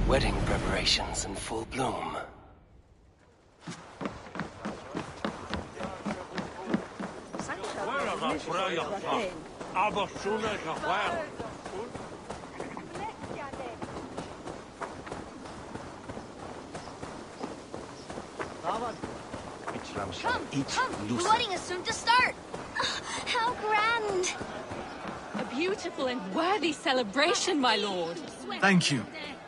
Wedding preparations in full bloom. Come, the wedding is soon to start. How grand! A beautiful and worthy celebration, my lord. Thank you.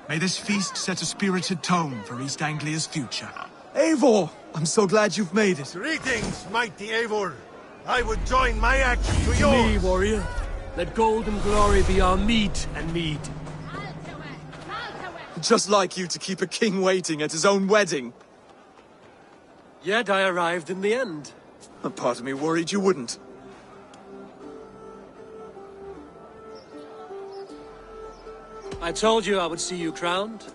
May this feast set a spirited tone for East Anglia's future. Eivor! I'm so glad you've made it. Greetings, mighty Eivor. I would join my axe to To yours. me, warrior. Let gold and glory be our meat and mead. Just like you to keep a king waiting at his own wedding. Yet I arrived in the end. A part of me worried you wouldn't. I told you I would see you crowned,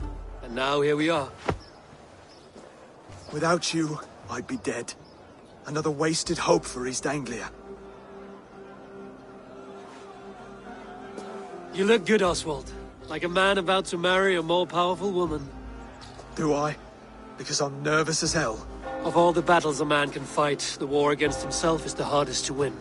and now here we are. Without you, I'd be dead. Another wasted hope for East Anglia. You look good, Oswald. Like a man about to marry a more powerful woman. Do I? Because I'm nervous as hell. Of all the battles a man can fight, the war against himself is the hardest to win.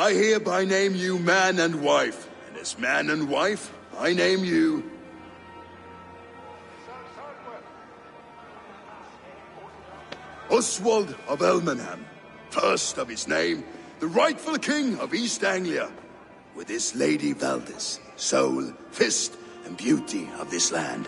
I hereby name you man and wife, and as man and wife, I name you... Oswald of Elmenham, first of his name, the rightful king of East Anglia, with his Lady Valdis, soul, fist, and beauty of this land.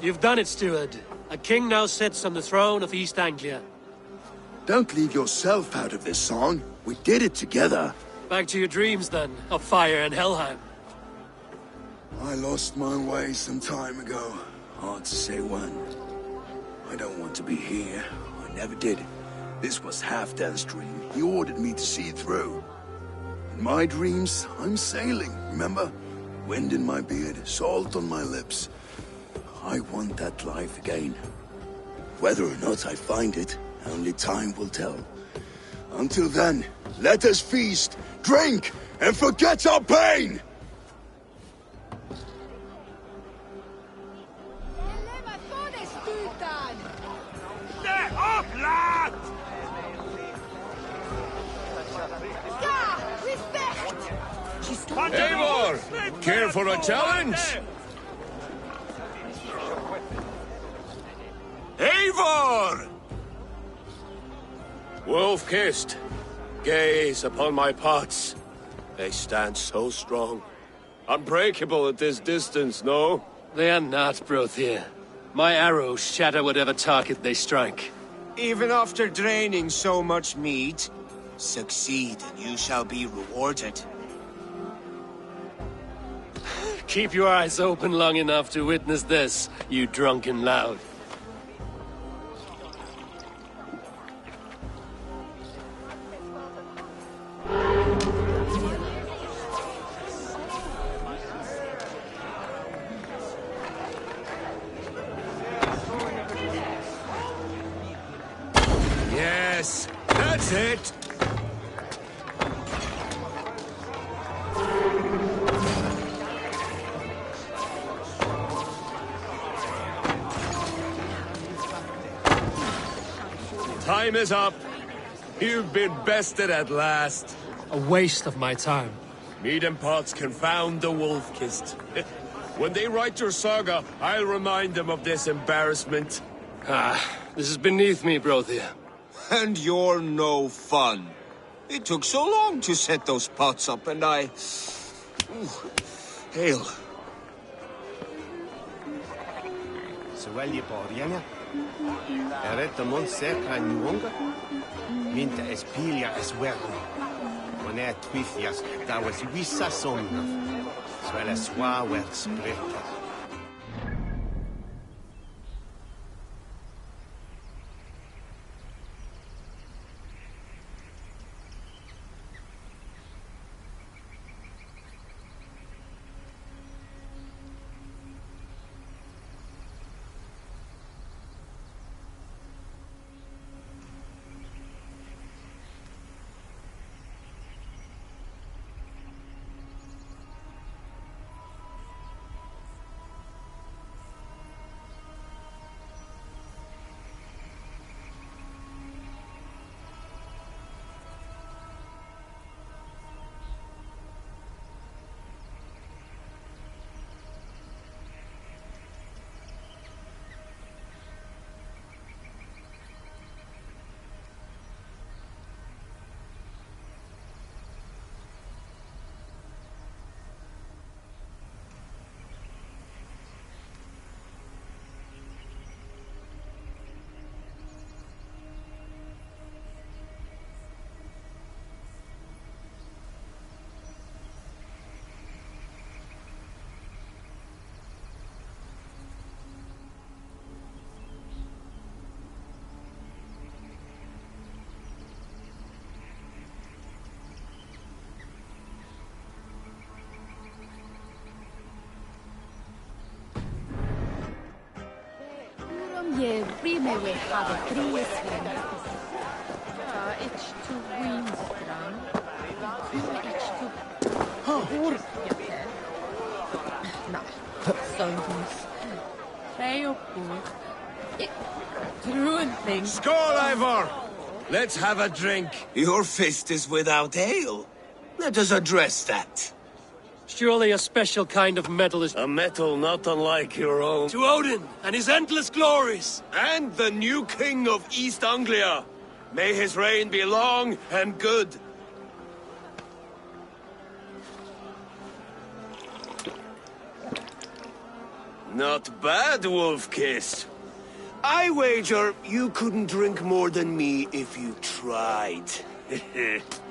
You've done it, steward. A king now sits on the throne of East Anglia. Don't leave yourself out of this song. We did it together. Back to your dreams, then, of fire and Helheim. I lost my way some time ago. Hard to say when. I don't want to be here. I never did. This was Halfdan's dream. He ordered me to see it through. In my dreams, I'm sailing, remember? Wind in my beard, salt on my lips. I want that life again. Whether or not I find it, only time will tell. Until then, let us feast, drink, and forget our pain! Get up, lad! for a challenge? Eivor! Wolf-kissed, gaze upon my pots. They stand so strong. Unbreakable at this distance, no? They are not, Brothir. My arrows shatter whatever target they strike. Even after draining so much meat, succeed and you shall be rewarded. Keep your eyes open long enough to witness this, you drunken lout. Yes, that's it! Time is up. You've been bested at last. A waste of my time. Mead and Potts confound the wolf-kissed. When they write your saga, I'll remind them of this embarrassment. This is beneath me, Brothir. And you're no fun. It took so long to set those pots up, and I... Ale. Suelje Borjana. Eret the Monseca Nuonga. Minta Espilia as well. When Twithias, that was Wissa Somna. Swella Swa well splitter. Je prime we have three it's to Winstram. It's to No, zoiets. Vrij op goed. True thing. Skål, Eivor! Let's have a drink. Your fist is without ale. Let us address that. Surely a special kind of metal is... A metal not unlike your own. To Odin and his endless glories! And the new king of East Anglia. May his reign be long and good. Not bad, Wolf-kissed. I wager you couldn't drink more than me if you tried.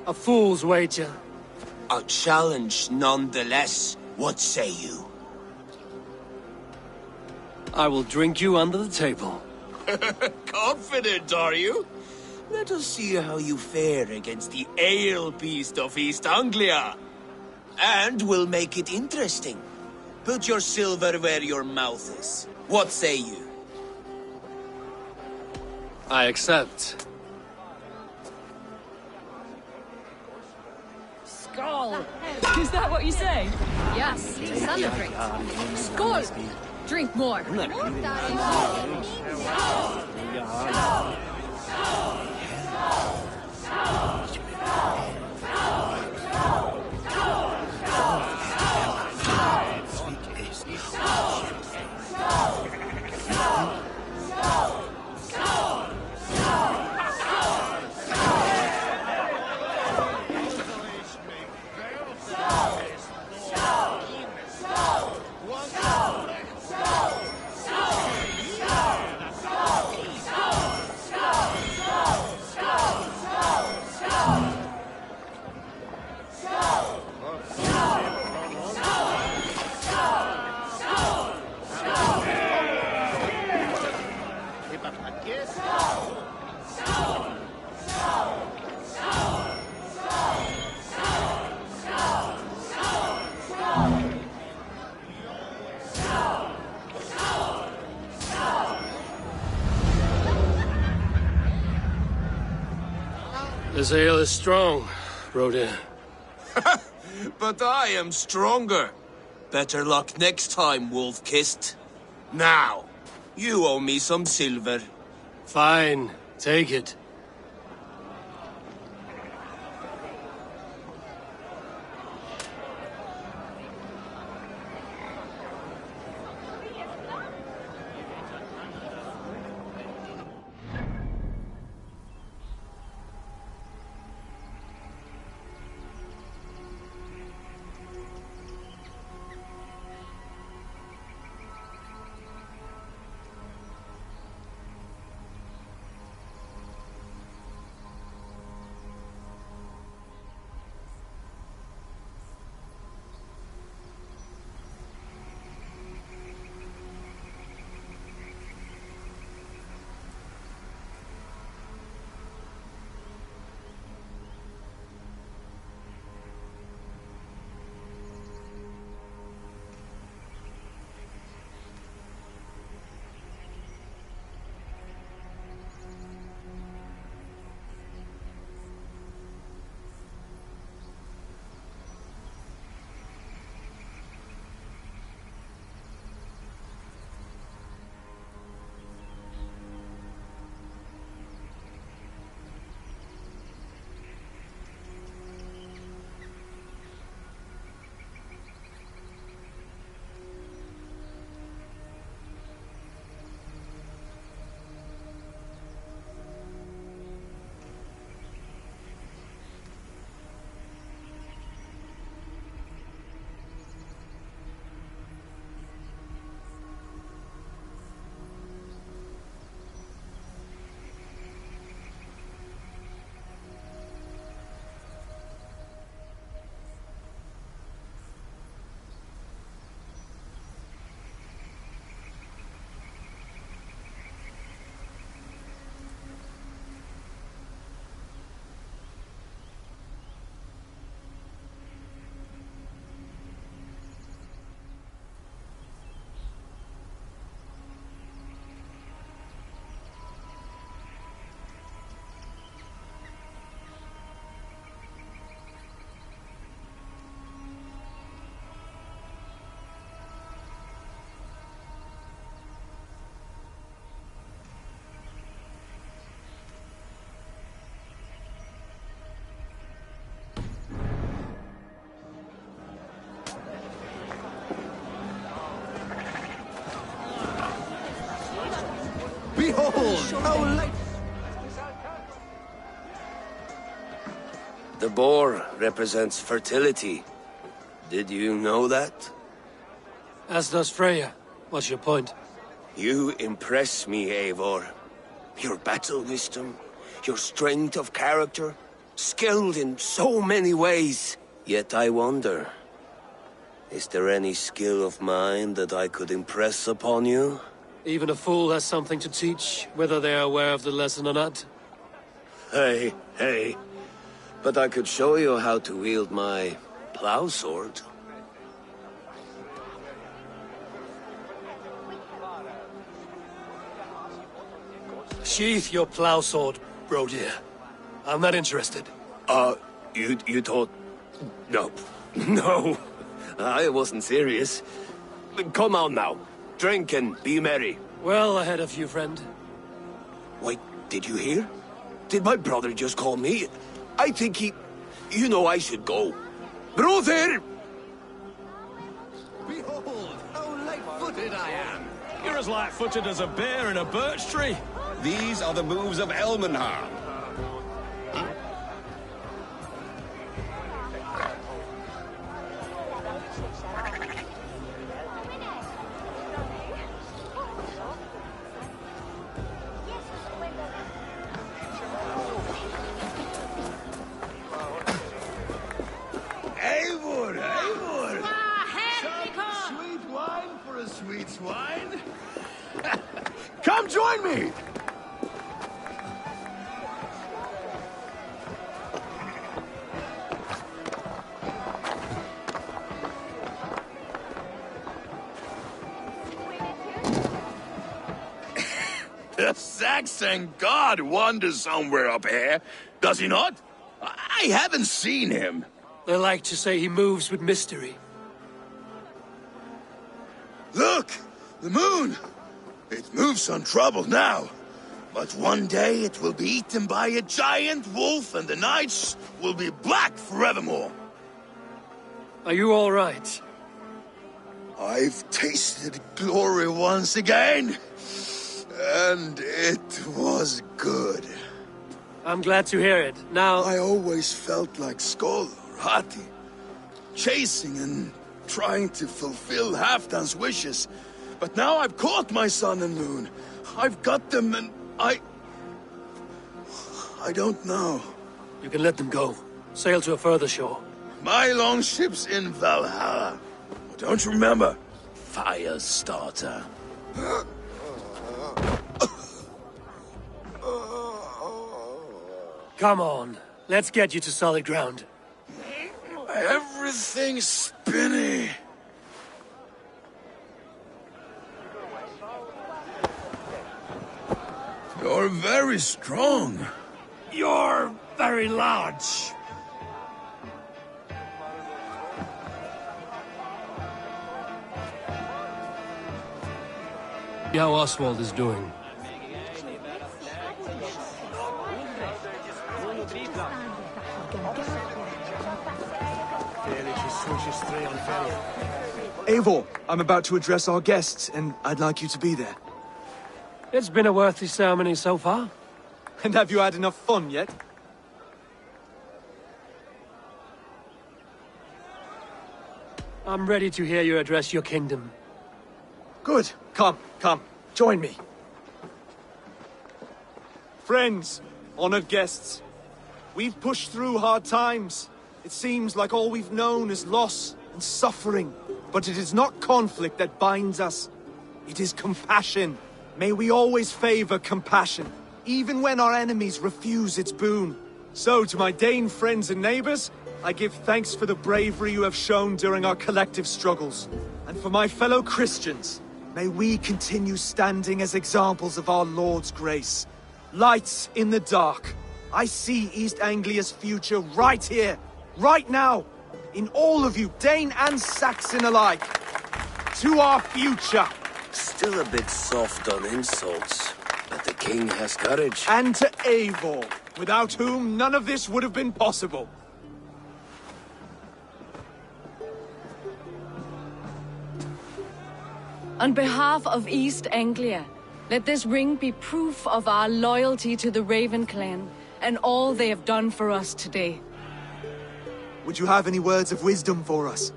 A fool's wager. A challenge nonetheless. What say you? I will drink you under the table. Confident, are you? Let us see how you fare against the ale beast of East Anglia. And we'll make it interesting. Put your silver where your mouth is. What say you? I accept. Skål! Is that what you say? Yes, celebrate. Skål! Drink more. This ale is strong, Brody. But I am stronger. Better luck next time, Wolf-Kissed. Now, you owe me some silver. Fine, take it. Behold, how late... The boar represents fertility. Did you know that? As does Freya. What's your point? You impress me, Eivor. Your battle wisdom, your strength of character, skilled in so many ways. Yet I wonder, is there any skill of mine that I could impress upon you? Even a fool has something to teach, whether they are aware of the lesson or not. Hey. But I could show you how to wield my plow sword. Sheath your plow sword, bro dear. I'm not interested. You thought... No. No. I wasn't serious. Come on now. Drink and be merry. Well ahead of you, friend. Wait, did you hear? Did my brother just call me? I think he... You know I should go. Brother! Behold, how light-footed I am! You're as light-footed as a bear in a birch tree. These are the moves of Elmenhar. Eivor! Some sweet wine for a sweet swine? Come join me! The Saxon god wanders somewhere up here, does he not? I haven't seen him. They like to say he moves with mystery. Look! The moon! It moves untroubled now. But one day it will be eaten by a giant wolf and the nights will be black forevermore. Are you all right? I've tasted glory once again. And it was good. I'm glad to hear it. Now... I always felt like Skoll or Hati. Chasing and trying to fulfill Halfdan's wishes. But now I've caught my sun and moon. I've got them and I don't know. You can let them go. Sail to a further shore. My longship's in Valhalla. Don't you remember? Fire starter. Come on. Let's get you to solid ground. Everything's spinny. You're very strong. You're very large. See how Oswald is doing. Eivor, I'm about to address our guests, and I'd like you to be there. It's been a worthy ceremony so far. And have you had enough fun yet? I'm ready to hear you address your kingdom. Good. Come, join me. Friends, honored guests, we've pushed through hard times. It seems like all we've known is loss and suffering. But it is not conflict that binds us. It is compassion. May we always favor compassion, even when our enemies refuse its boon. So, to my Dane friends and neighbors, I give thanks for the bravery you have shown during our collective struggles. And for my fellow Christians, may we continue standing as examples of our Lord's grace. Lights in the dark. I see East Anglia's future right here, right now, in all of you, Dane and Saxon alike. To our future. Still a bit soft on insults, but the king has courage. And to Eivor, without whom none of this would have been possible. On behalf of East Anglia, let this ring be proof of our loyalty to the Raven clan and all they have done for us today. Would you have any words of wisdom for us?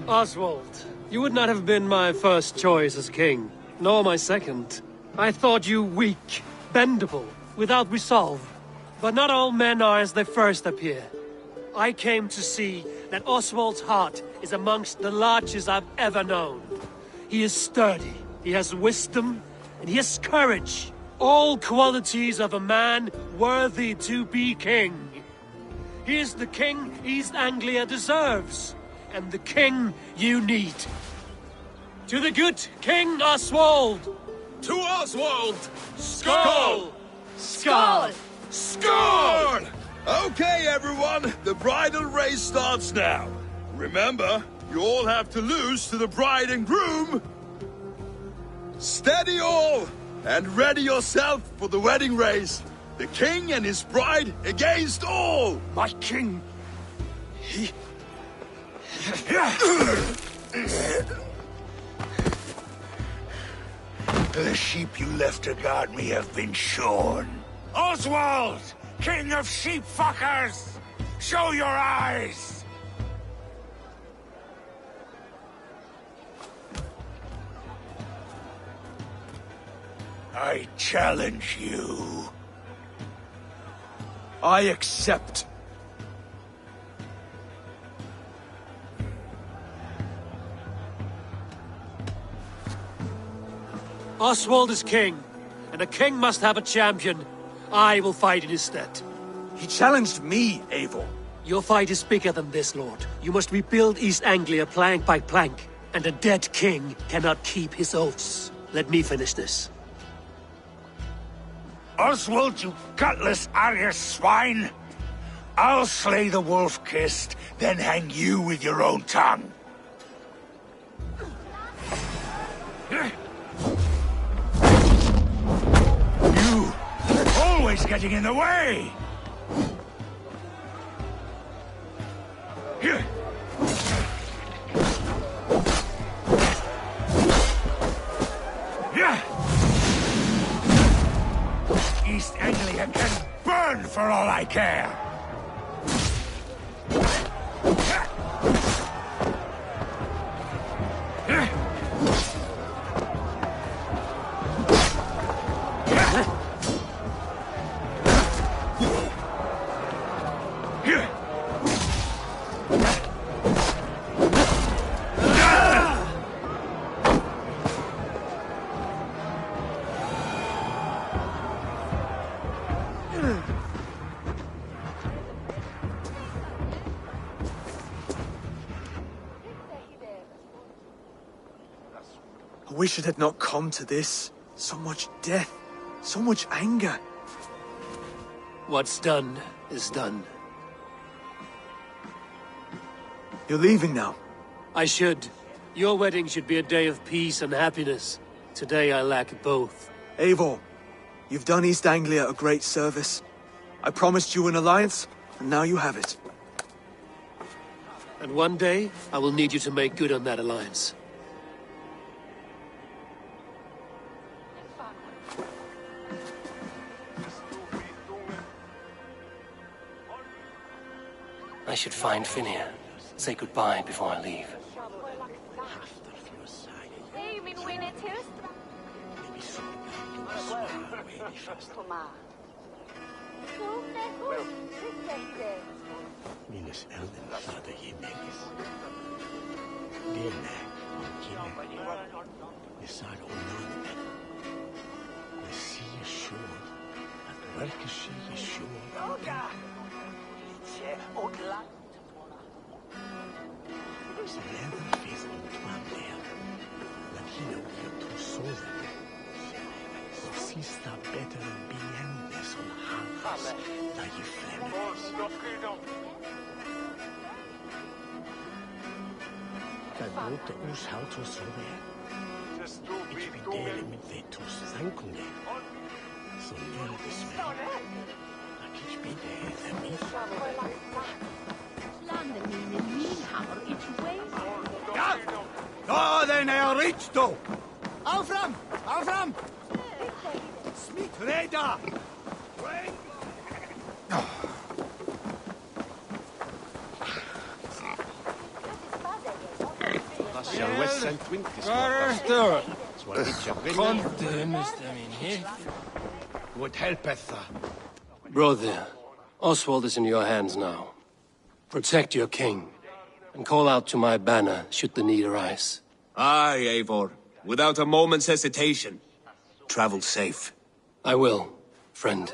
Oswald, you would not have been my first choice as king, nor my second. I thought you weak, bendable, without resolve. But not all men are as they first appear. I came to see that Oswald's heart is amongst the largest I've ever known. He is sturdy, he has wisdom, and he has courage. All qualities of a man worthy to be king. He is the king East Anglia deserves, and the king you need. To the good King Oswald! To Oswald! Skål! Skål! Score! Okay, everyone, the bridal race starts now. Remember, you all have to lose to the bride and groom. Steady all, and ready yourself for the wedding race. The king and his bride against all. My king, he... The sheep you left to guard me have been shorn. Oswald, king of sheep fuckers! Show your eyes! I challenge you. I accept. Oswald is king, and a king must have a champion. I will fight in his stead. He challenged me, Eivor. Your fight is bigger than this, Lord. You must rebuild East Anglia plank by plank, and a dead king cannot keep his oaths. Let me finish this. Oswald, you gutless Arya swine! I'll slay the wolf-kissed, then hang you with your own tongue. You! Always getting in the way! East Anglia can burn for all I care! I wish it had not come to this. So much death, so much anger. What's done is done. You're leaving now. I should. Your wedding should be a day of peace and happiness. Today I lack both. Eivor, you've done East Anglia a great service. I promised you an alliance, and now you have it. And one day, I will need you to make good on that alliance. I should find Finnear. Say goodbye before I leave. Minnes elden hade gemengis. Denne omkine. Vi sar onande. Vi sier sjål. At verket sier sjål. Så lever finns utvann der. Men hinna blir to sovende. Og sista bedre enn biende som havs. Da je fremmes. Kan låta oss halta oss over. Ikke vi deler med de to sankunge. Så nere dessverre. Da kan ikke bli det for mig. Ja! Ja, den er rich, då! Av fram! Av fram! Smit rädda! What helpeth? Brother, Oswald is in your hands now. Protect your king, and call out to my banner should the need arise. Aye, Eivor. Without a moment's hesitation. Travel safe. I will, friend.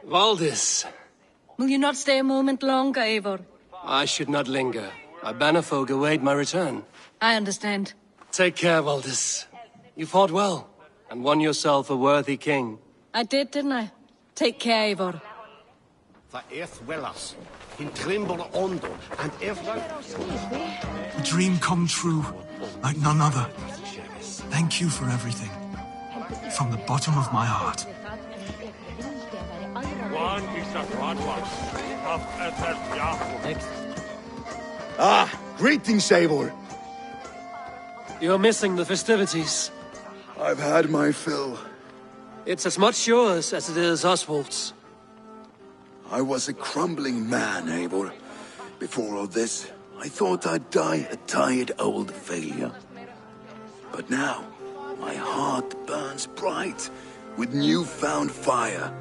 Valdis, Will you not stay a moment longer, Eivor? I should not linger. My banner folk await my return. I understand. Take care, Valdis. You fought well, and won yourself a worthy king. I did, didn't I? Take care, Eivor. The earth wells in tremble under, and everyone. A dream come true, like none other. Thank you for everything. From the bottom of my heart. Ah, greetings, Eivor. You're missing the festivities. I've had my fill. It's as much yours as it is Oswald's. I was a crumbling man, Eivor. Before all this, I thought I'd die a tired old failure. But now, my heart burns bright with newfound fire.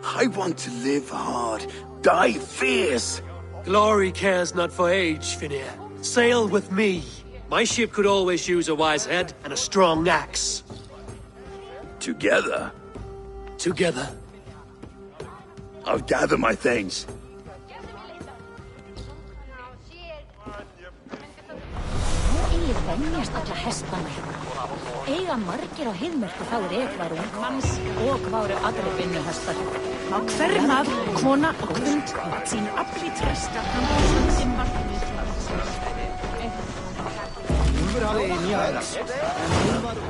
I want to live hard, die fierce. Glory cares not for age, Finnear. Sail with me. My ship could always use a wise head and a strong axe. Together, Together. I'll gather my things. Nú eigi venjast alla hestana hérna. Eiga margir á heiðmerku þá ekvar ungmanns og kváru aðri vinnuhestar. Má hver maður, kona og hund sínu afli trösta sem var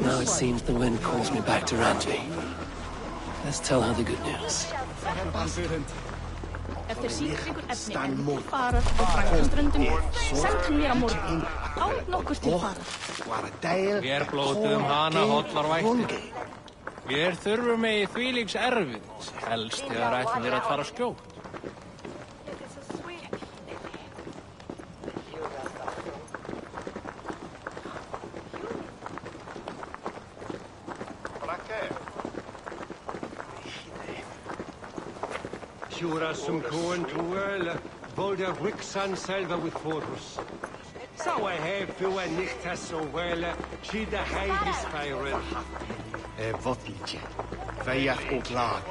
Now it seems the wind calls me back to Ranji. Let's tell her the good news. Eftir síkringur efni farað á frænkaströndum send hann mér á morgun án nokkur til farað. Vér blótuðum hana hollar vætti. Vér þurfum megi þvílíks erfið, helst þegar ætlum við að fara skjótt. Som koen toel, volder Wixan selva with forus. So I have you a nichtas so well, she the heights fire. Votliche. Vejat og lag,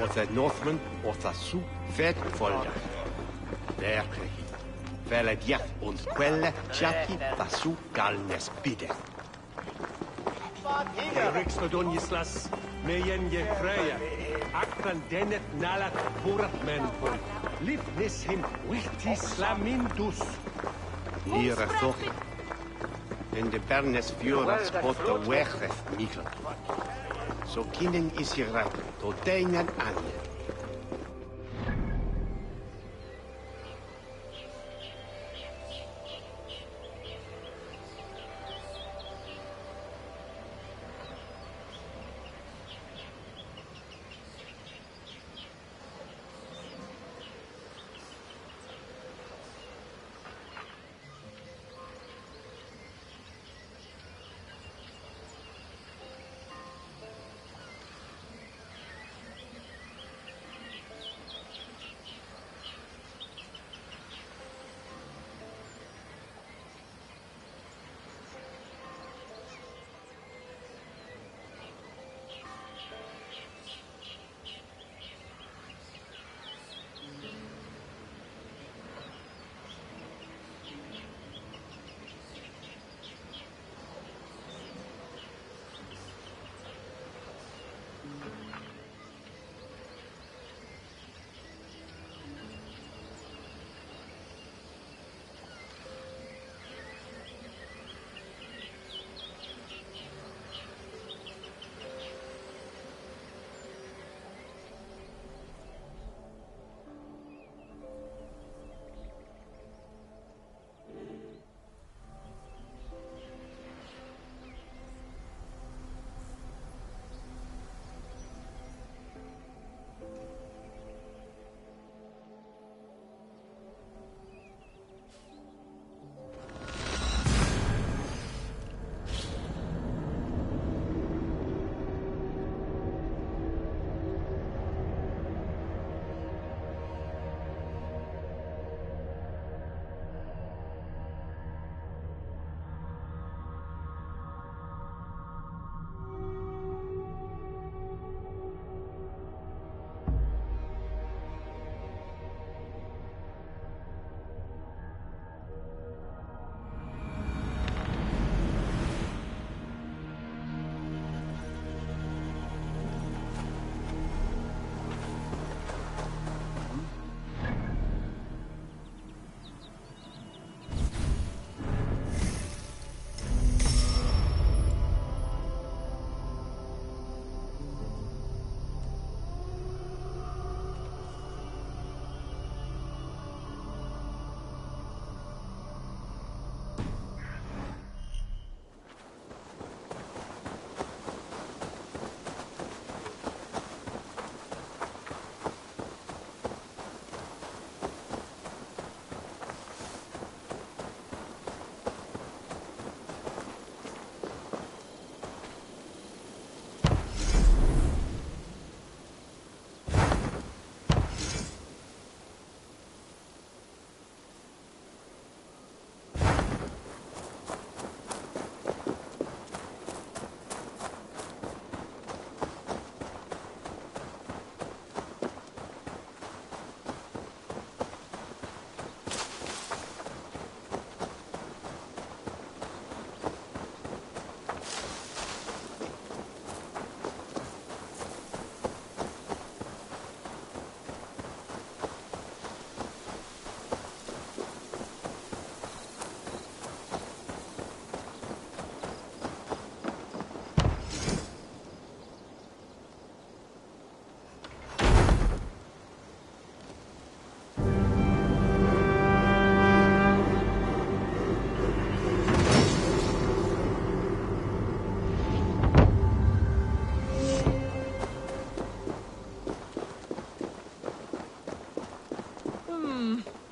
og the Northman, og the su fed folder. Der krehi. Velet jat und quelle, chati, the su galnes bide. Riksfordonjislas, mejen je freya. Akran dennet nalat purat menpon. Livnis him wichtis lamindus. Nire thok. En de bernes fjuras potta wegrecht mikkel. Så kinnen is je rat, tot deinen anje.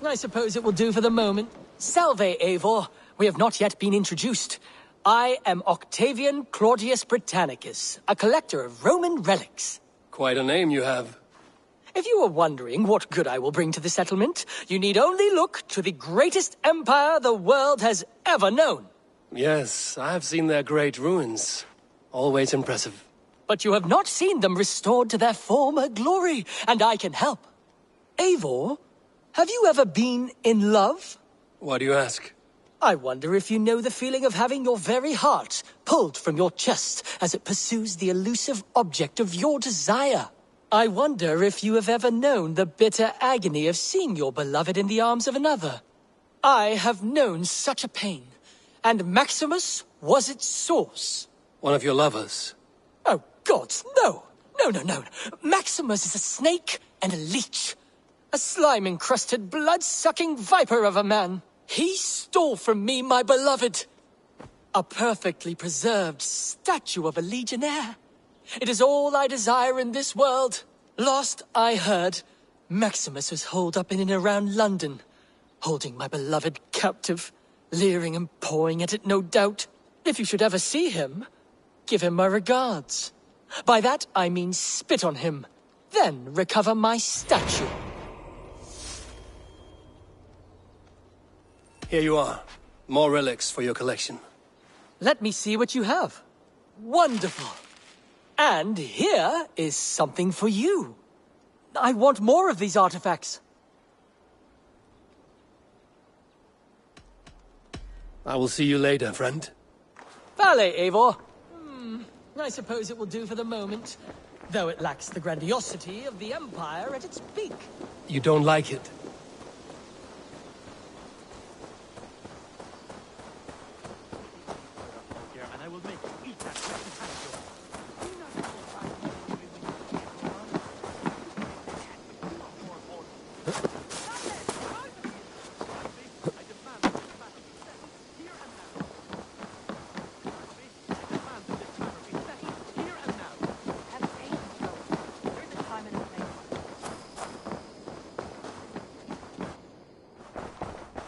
I suppose it will do for the moment. Salve, Eivor. We have not yet been introduced. I am Octavian Claudius Britannicus, a collector of Roman relics. Quite a name you have. If you are wondering what good I will bring to the settlement, you need only look to the greatest empire the world has ever known. Yes, I have seen their great ruins. Always impressive. But you have not seen them restored to their former glory, and I can help. Eivor, have you ever been in love? Why do you ask? I wonder if you know the feeling of having your very heart pulled from your chest as it pursues the elusive object of your desire. I wonder if you have ever known the bitter agony of seeing your beloved in the arms of another. I have known such a pain, and Maximus was its source. One of your lovers? Oh, gods, no! No. Maximus is a snake and a leech. A slime-encrusted, blood-sucking viper of a man. He stole from me my beloved. A perfectly preserved statue of a legionnaire. It is all I desire in this world. Last I heard, Maximus was holed up in and around London, holding my beloved captive, leering and pawing at it, no doubt. If you should ever see him, give him my regards. By that I mean spit on him, then recover my statue. Here you are. More relics for your collection. Let me see what you have. Wonderful. And here is something for you. I want more of these artifacts. I will see you later, friend. Vale, Eivor. I suppose it will do for the moment, though it lacks the grandiosity of the Empire at its peak. You don't like it?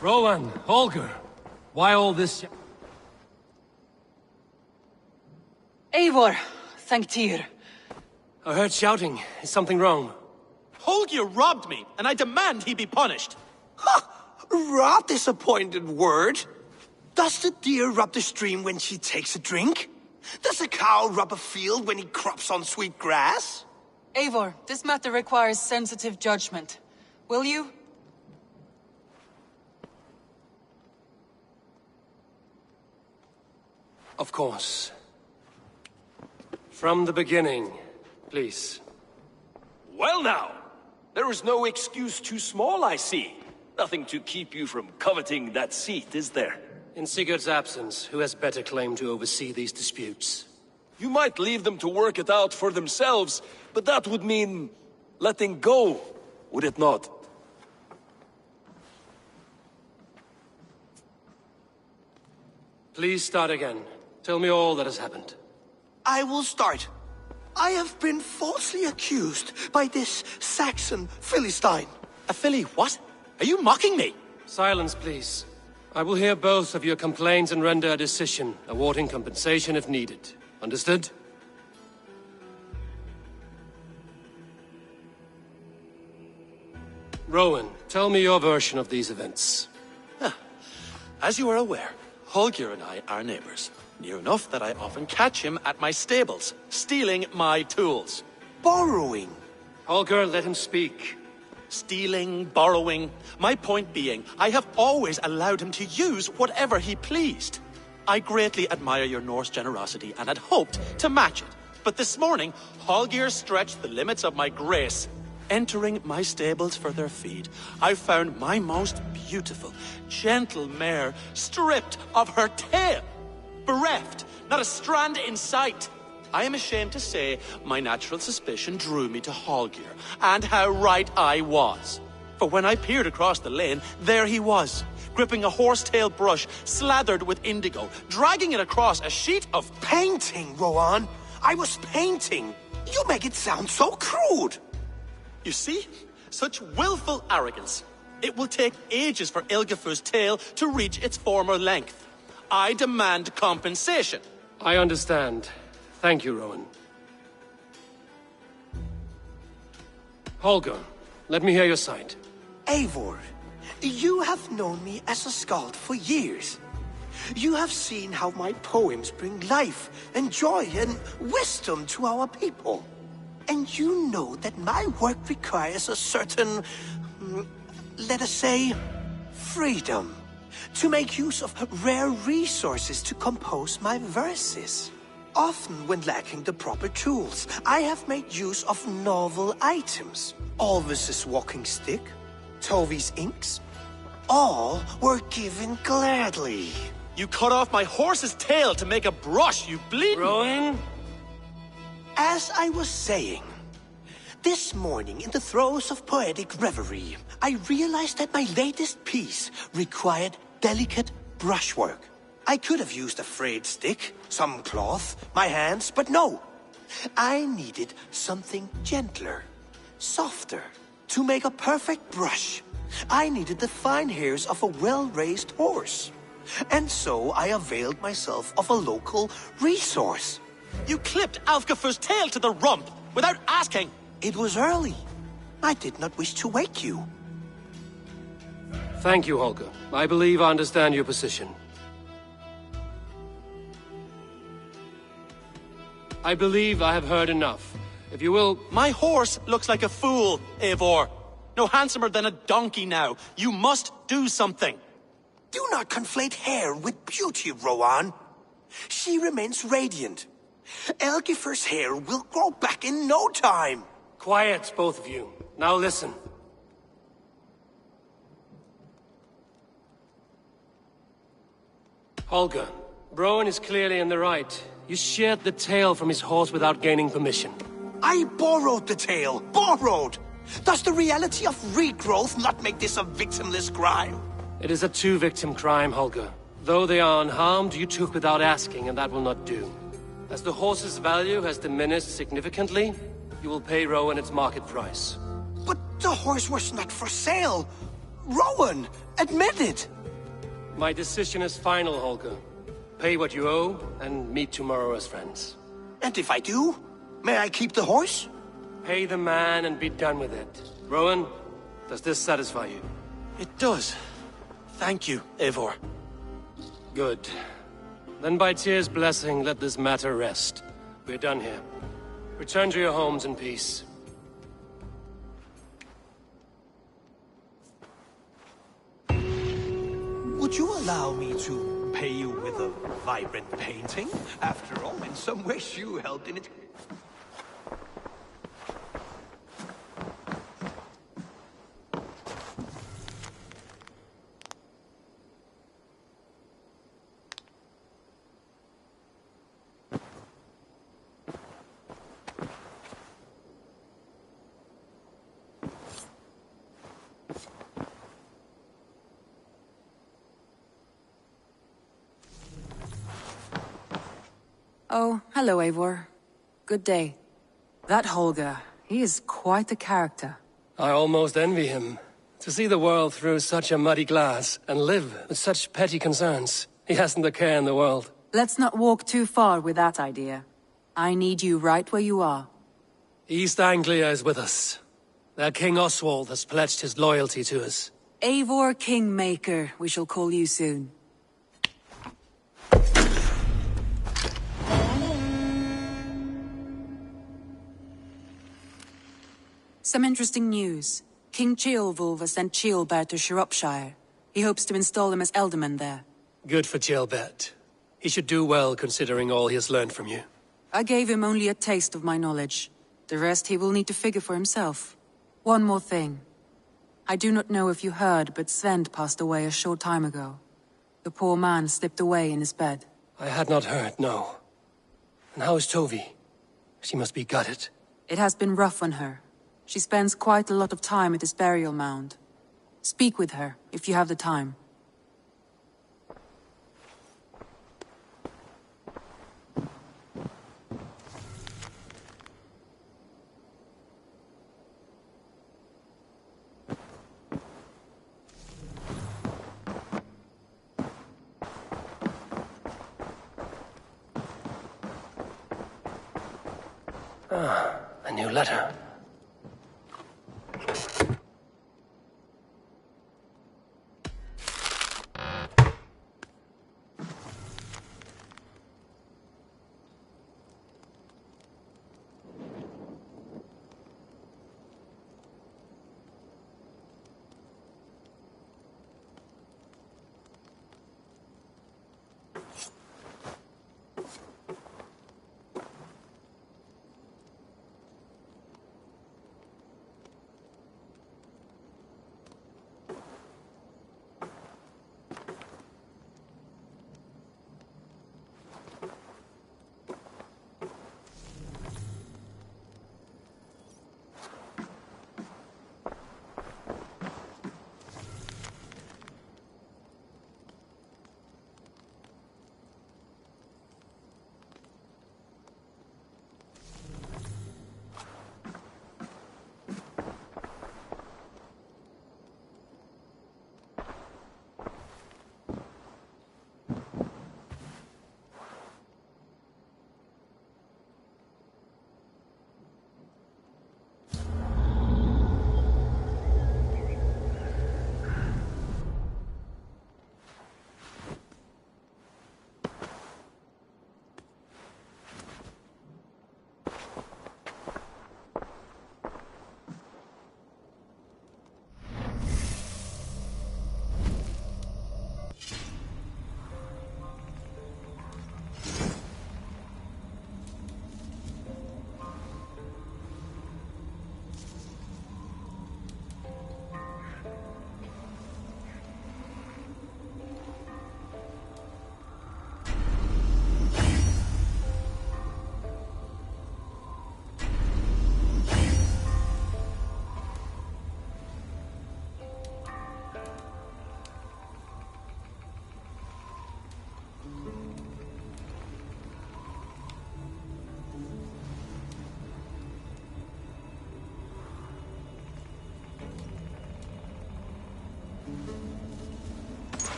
Rowan, Holger, why all this? Eivor, thank Tyr. I heard shouting. Is something wrong? Holger robbed me, and I demand he be punished. Rot this appointed word. Does the deer rub the stream when she takes a drink? Does a cow rub a field when he crops on sweet grass? Eivor, this matter requires sensitive judgment. Will you? Of course. From the beginning, please. Well now, there is no excuse too small, I see. Nothing to keep you from coveting that seat, is there? In Sigurd's absence, who has better claim to oversee these disputes? You might leave them to work it out for themselves, but that would mean letting go, would it not? Please start again. Tell me all that has happened. I will start. I have been falsely accused by this Saxon Philistine. A Philly what? Are you mocking me? Silence, please. I will hear both of your complaints and render a decision, awarding compensation if needed. Understood? Rowan, tell me your version of these events. As you are aware, Holger and I are neighbors. Near enough that I often catch him at my stables, stealing my tools. Borrowing. Holger, let him speak. Stealing, borrowing. My point being, I have always allowed him to use whatever he pleased. I greatly admire your Norse generosity and had hoped to match it. But this morning, Holger stretched the limits of my grace. Entering my stables for their feed, I found my most beautiful, gentle mare stripped of her tail. Bereft, not a strand in sight. I am ashamed to say my natural suspicion drew me to Holger, and how right I was. For when I peered across the lane, there he was, gripping a horsetail brush slathered with indigo, dragging it across a sheet of painting, Rowan. I was painting. You make it sound so crude. You see? Such willful arrogance. It will take ages for Ilgafur's tail to reach its former length. I demand compensation. I understand. Thank you, Rowan. Holger, let me hear your side. Eivor, you have known me as a skald for years. You have seen how my poems bring life and joy and wisdom to our people. And you know that my work requires a certain, let us say, freedom. To make use of rare resources to compose my verses. Often when lacking the proper tools, I have made use of novel items. Alvis's walking stick, Tovi's inks. All were given gladly. You cut off my horse's tail to make a brush, you bleeding... Rowan? As I was saying, this morning in the throes of poetic reverie, I realized that my latest piece required delicate brushwork. I could have used a frayed stick, some cloth, my hands, but no. I needed something gentler, softer. To make a perfect brush, I needed the fine hairs of a well-raised horse. And so I availed myself of a local resource. You clipped Alfgafur's tail to the rump without asking. It was early. I did not wish to wake you. Thank you, Holger. I believe I understand your position. I believe I have heard enough. If you will... My horse looks like a fool, Eivor. No handsomer than a donkey now. You must do something. Do not conflate hair with beauty, Rowan. She remains radiant. Elgifur's hair will grow back in no time. Quiet, both of you. Now listen. Holger, Rowan is clearly in the right. You sheared the tail from his horse without gaining permission. I borrowed the tail. Borrowed! Does the reality of regrowth not make this a victimless crime? It is a two-victim crime, Holger. Though they are unharmed, you took without asking, and that will not do. As the horse's value has diminished significantly, you will pay Rowan its market price. But the horse was not for sale. Rowan, admit it. My decision is final, Holger. Pay what you owe, and meet tomorrow as friends. And if I do, may I keep the horse? Pay the man and be done with it. Rowan, does this satisfy you? It does. Thank you, Eivor. Good. Then by Tyr's blessing, let this matter rest. We're done here. Return to your homes in peace. Would you allow me to pay you with a vibrant painting? After all, in some ways you helped in it. Oh, hello, Eivor. Good day. That Holger, he is quite the character. I almost envy him. To see the world through such a muddy glass, and live with such petty concerns. He hasn't a care in the world. Let's not walk too far with that idea. I need you right where you are. East Anglia is with us. Their King Oswald has pledged his loyalty to us. Eivor Kingmaker, we shall call you soon. Some interesting news. King Ceolwulf has sent Ceolbert to Shropshire. He hopes to install him as Elderman there. Good for Ceolbert. He should do well considering all he has learned from you. I gave him only a taste of my knowledge. The rest he will need to figure for himself. One more thing. I do not know if you heard, but Sven passed away a short time ago. The poor man slipped away in his bed. I had not heard, no. And how is Tovi? She must be gutted. It has been rough on her. She spends quite a lot of time at his burial mound. Speak with her, if you have the time. Ah, a new letter.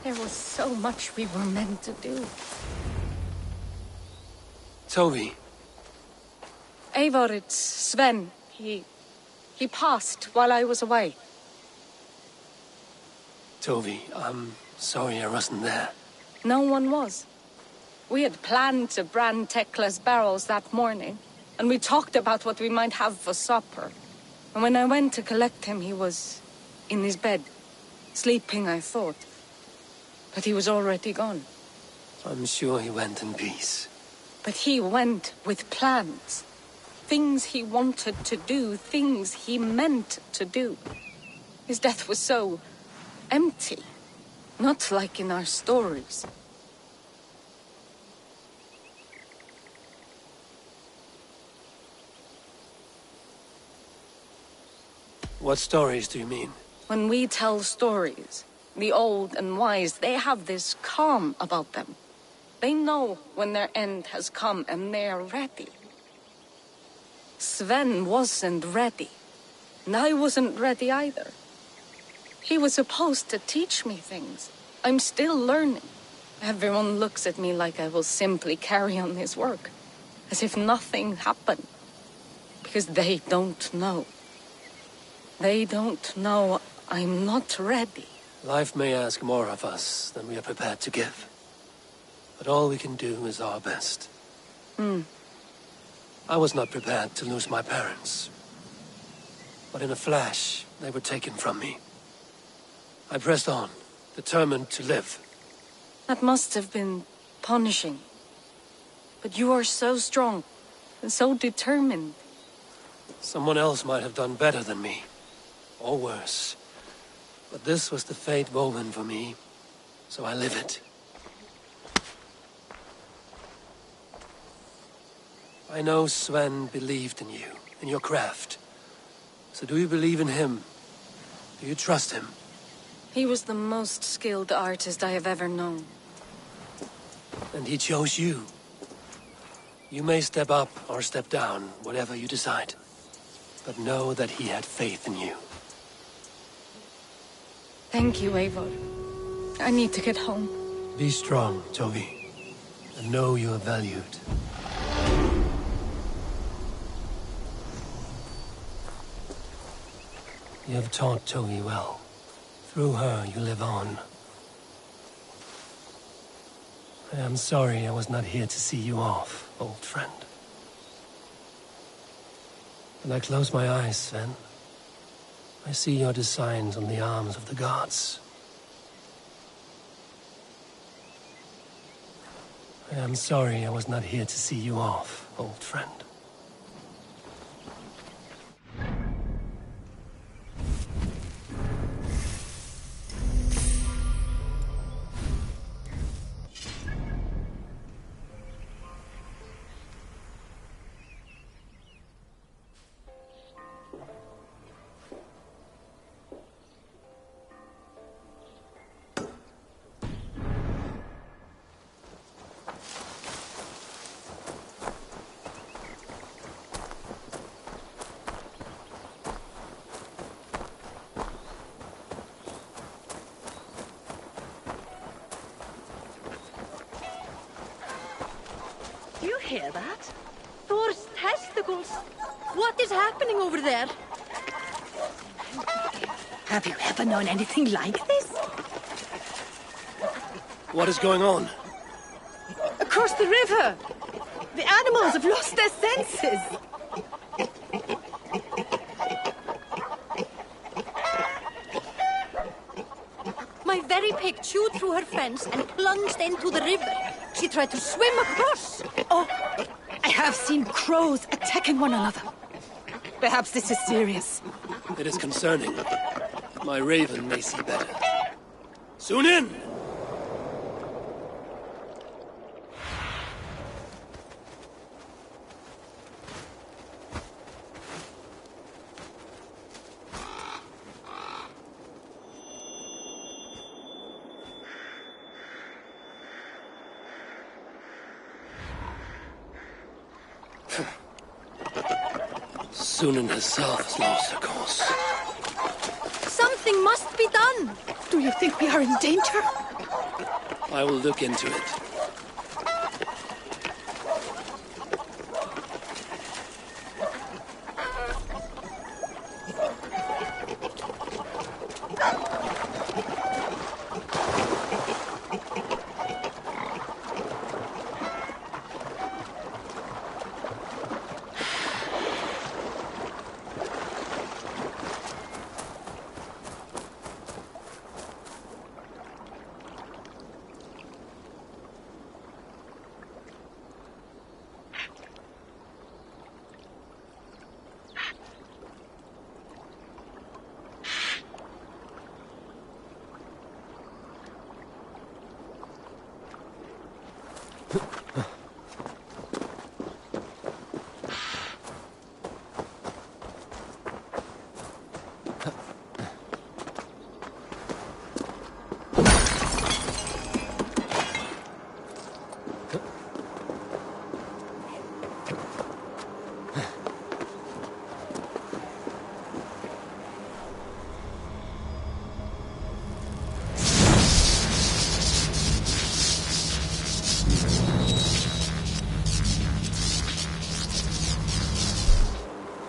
There was so much we were meant to do. Toby. Eivor, it's Sven. He passed while I was away. Toby, I'm sorry I wasn't there. No one was. We had planned to brand Tekla's barrels that morning, and we talked about what we might have for supper. And when I went to collect him, he was in his bed. Sleeping, I thought. But he was already gone. I'm sure he went in peace. But he went with plans. Things he wanted to do, things he meant to do. His death was so empty. Not like in our stories. What stories do you mean? When we tell stories, the old and wise, they have this calm about them. They know when their end has come and they are ready. Sven wasn't ready. And I wasn't ready either. He was supposed to teach me things. I'm still learning. Everyone looks at me like I will simply carry on his work. As if nothing happened. Because they don't know. They don't know I'm not ready. Life may ask more of us than we are prepared to give. But all we can do is our best. I was not prepared to lose my parents. But in a flash, they were taken from me. I pressed on, determined to live. That must have been punishing. But you are so strong, and so determined. Someone else might have done better than me. Or worse. But this was the fate woven for me, so I live it. I know Sven believed in you, in your craft. So do you believe in him? Do you trust him? He was the most skilled artist I have ever known. And he chose you. You may step up or step down, whatever you decide. But know that he had faith in you. Thank you, Eivor. I need to get home. Be strong, Tovi. And know you are valued. You have taught Togi well. Through her, you live on. I am sorry I was not here to see you off, old friend. When I close my eyes, Sven, I see your designs on the arms of the gods. I am sorry I was not here to see you off, old friend. Do you hear that? Thor's testicles! What is happening over there? Have you ever known anything like this? What is going on? Across the river! The animals have lost their senses! My very pig chewed through her fence and plunged into the river. She tried to swim across. Oh, I have seen crows attacking one another. Perhaps this is serious. It is concerning. My raven may see better. Soon in! Sunan herself has lost her course. Something must be done. Do you think we are in danger? I will look into it.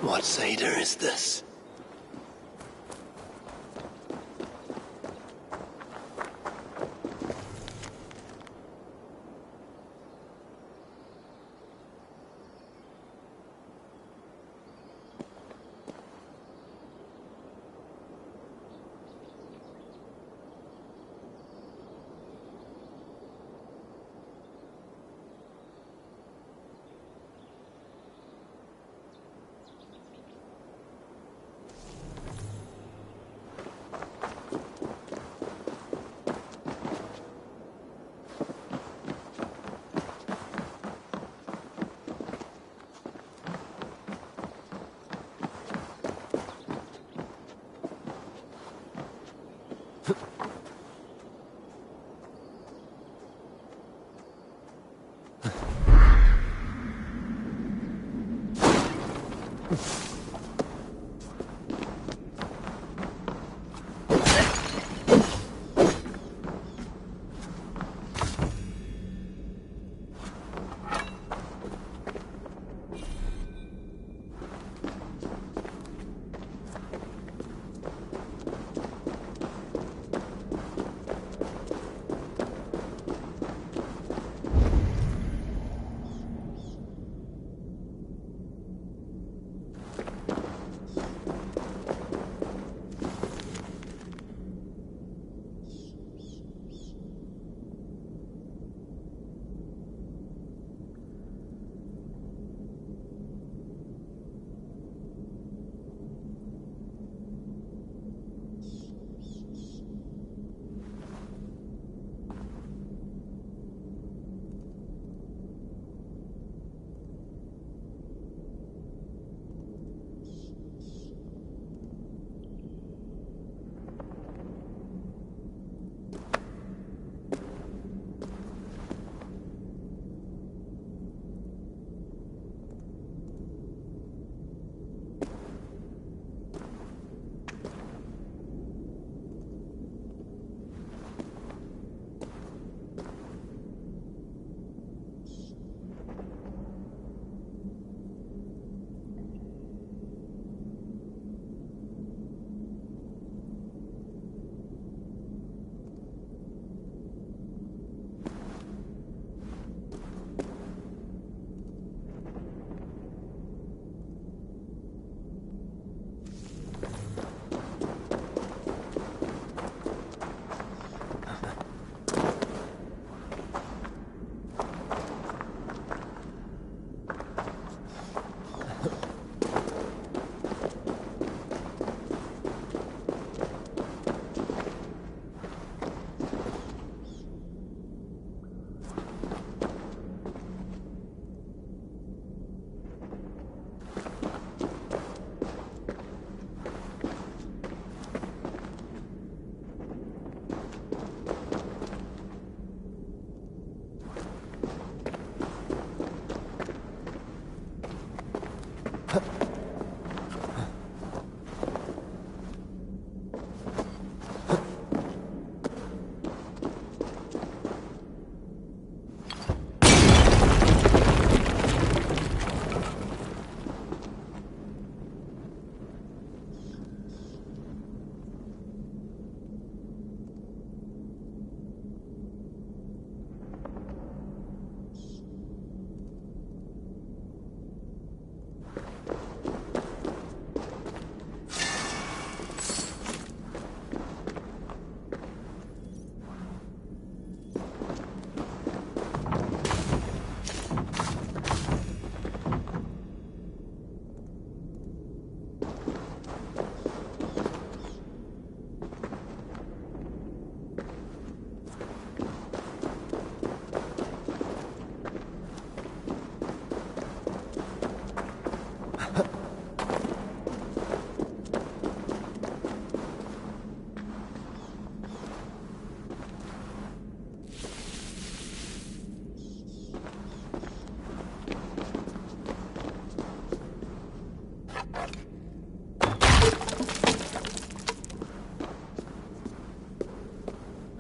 What Seder is this?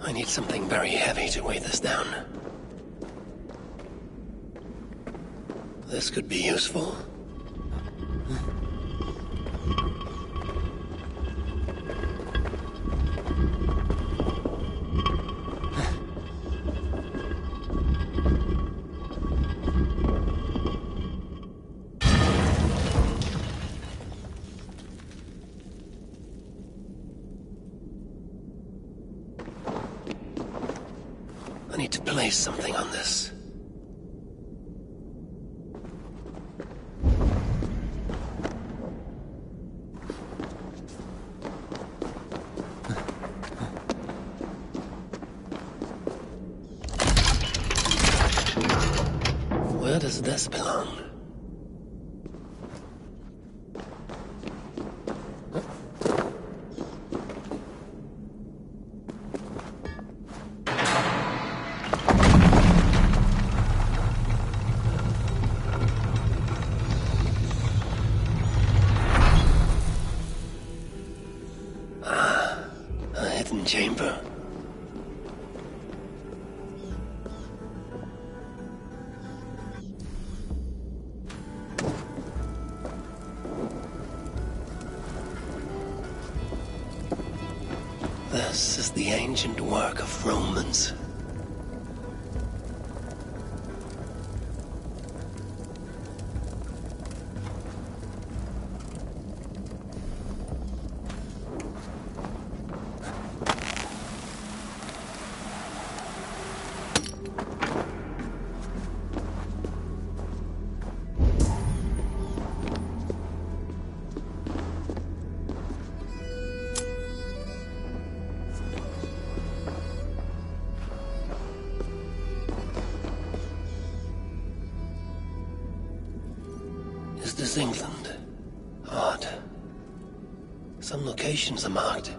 I need something very heavy to weigh this down. This could be useful. base something on this. Where does this belong? A hidden chamber. This is the ancient work of Romans. Is this England? Odd. Some locations are marked.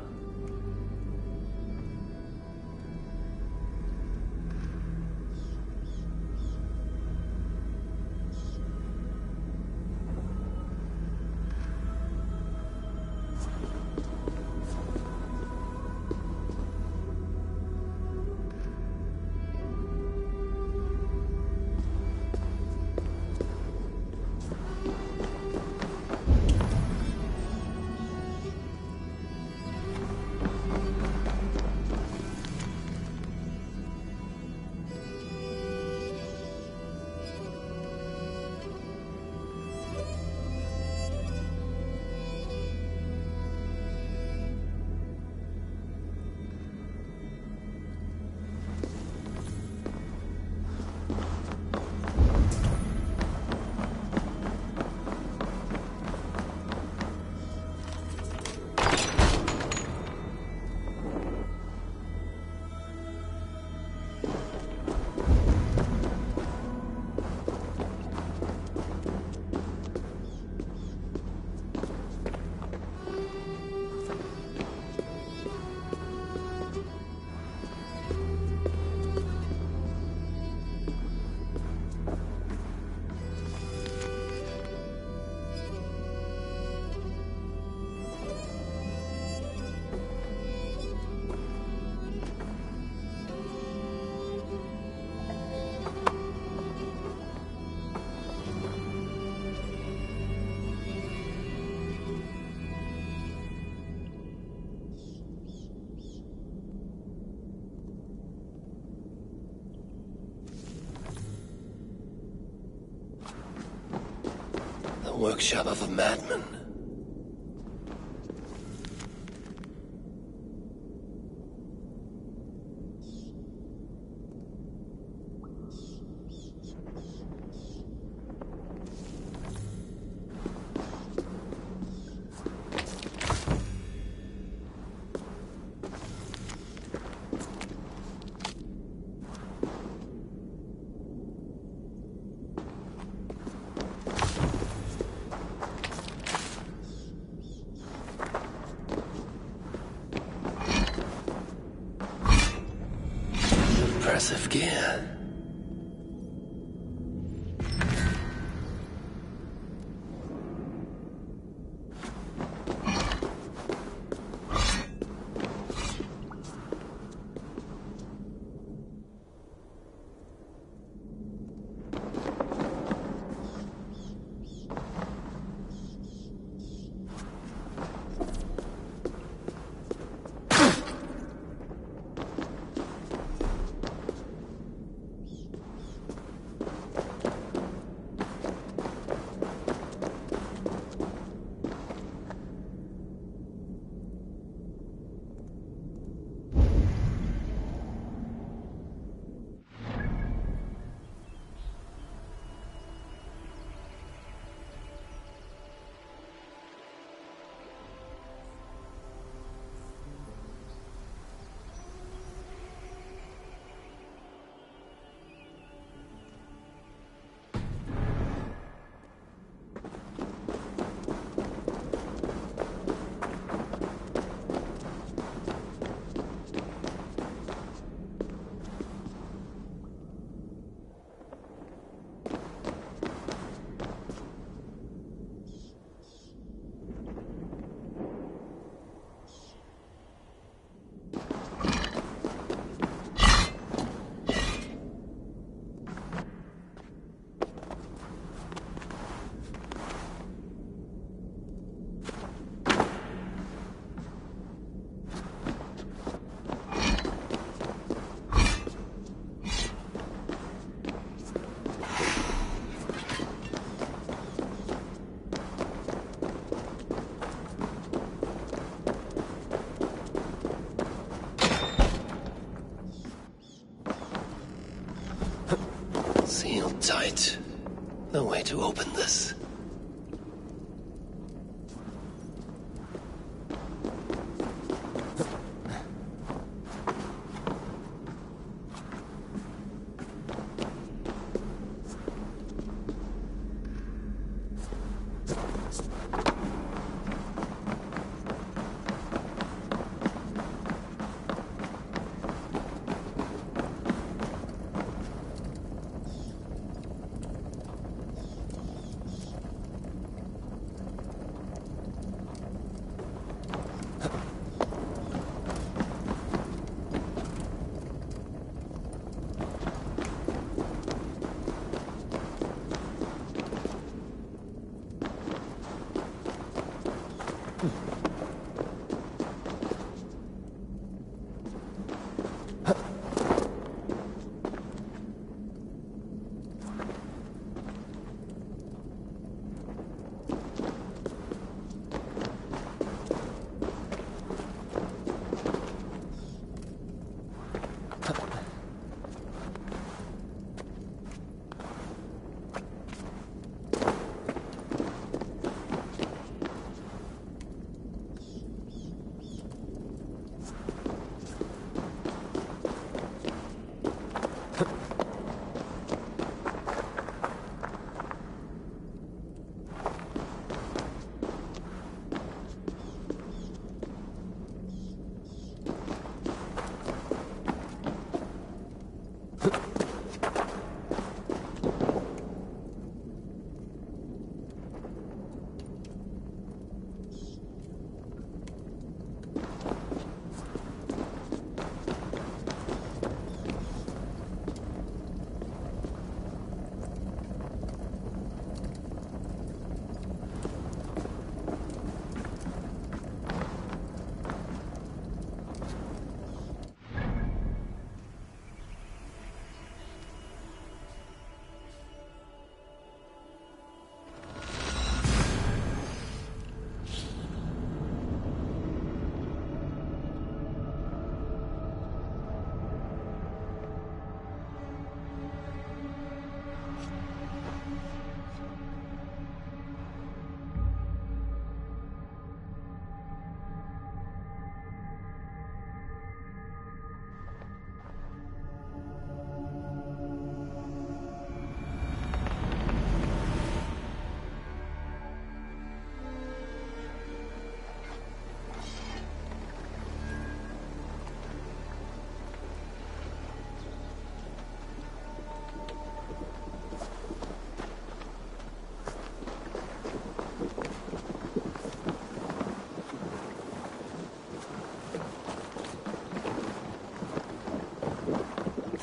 Workshop of a madman. Impressive gear. tight. No way to open this.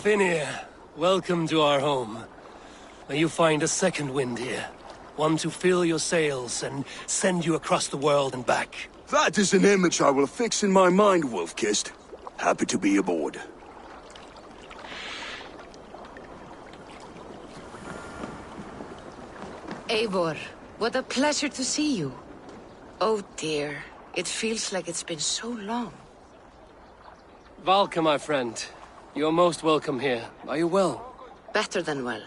Finir, welcome to our home. May you find a second wind here. One to fill your sails and send you across the world and back. That is an image I will fix in my mind, Wolf-Kissed. Happy to be aboard. Eivor, what a pleasure to see you. Oh dear, it feels like it's been so long. Valka, my friend. You're most welcome here. Are you well? Better than well.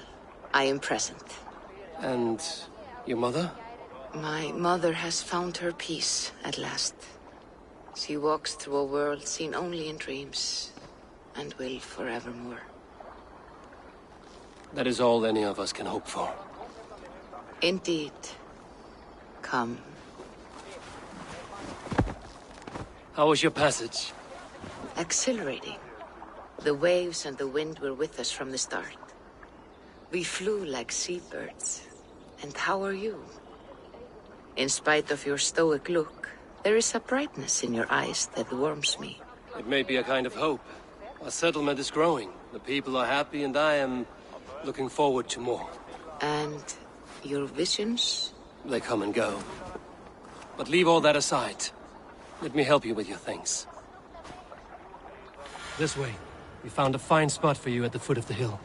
I am present. And your mother? My mother has found her peace at last. She walks through a world seen only in dreams, and will forevermore. That is all any of us can hope for. Indeed. Come. How was your passage? Exhilarating. The waves and the wind were with us from the start. We flew like seabirds. And how are you? In spite of your stoic look, there is a brightness in your eyes that warms me. It may be a kind of hope. Our settlement is growing. The people are happy and I am looking forward to more. And your visions? They come and go. But leave all that aside. Let me help you with your things. This way. We found a fine spot for you at the foot of the hill.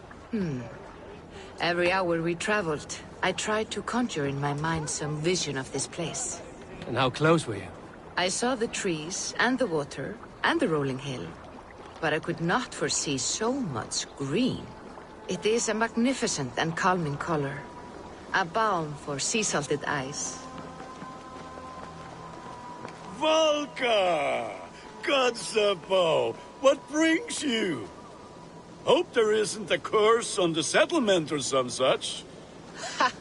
Every hour we traveled, I tried to conjure in my mind some vision of this place. And how close were you? I saw the trees, and the water, and the rolling hill. But I could not foresee so much green. It is a magnificent and calming color. A balm for sea-salted eyes. Volka! Godsapo! What brings you? Hope there isn't a curse on the settlement or some such. Ha!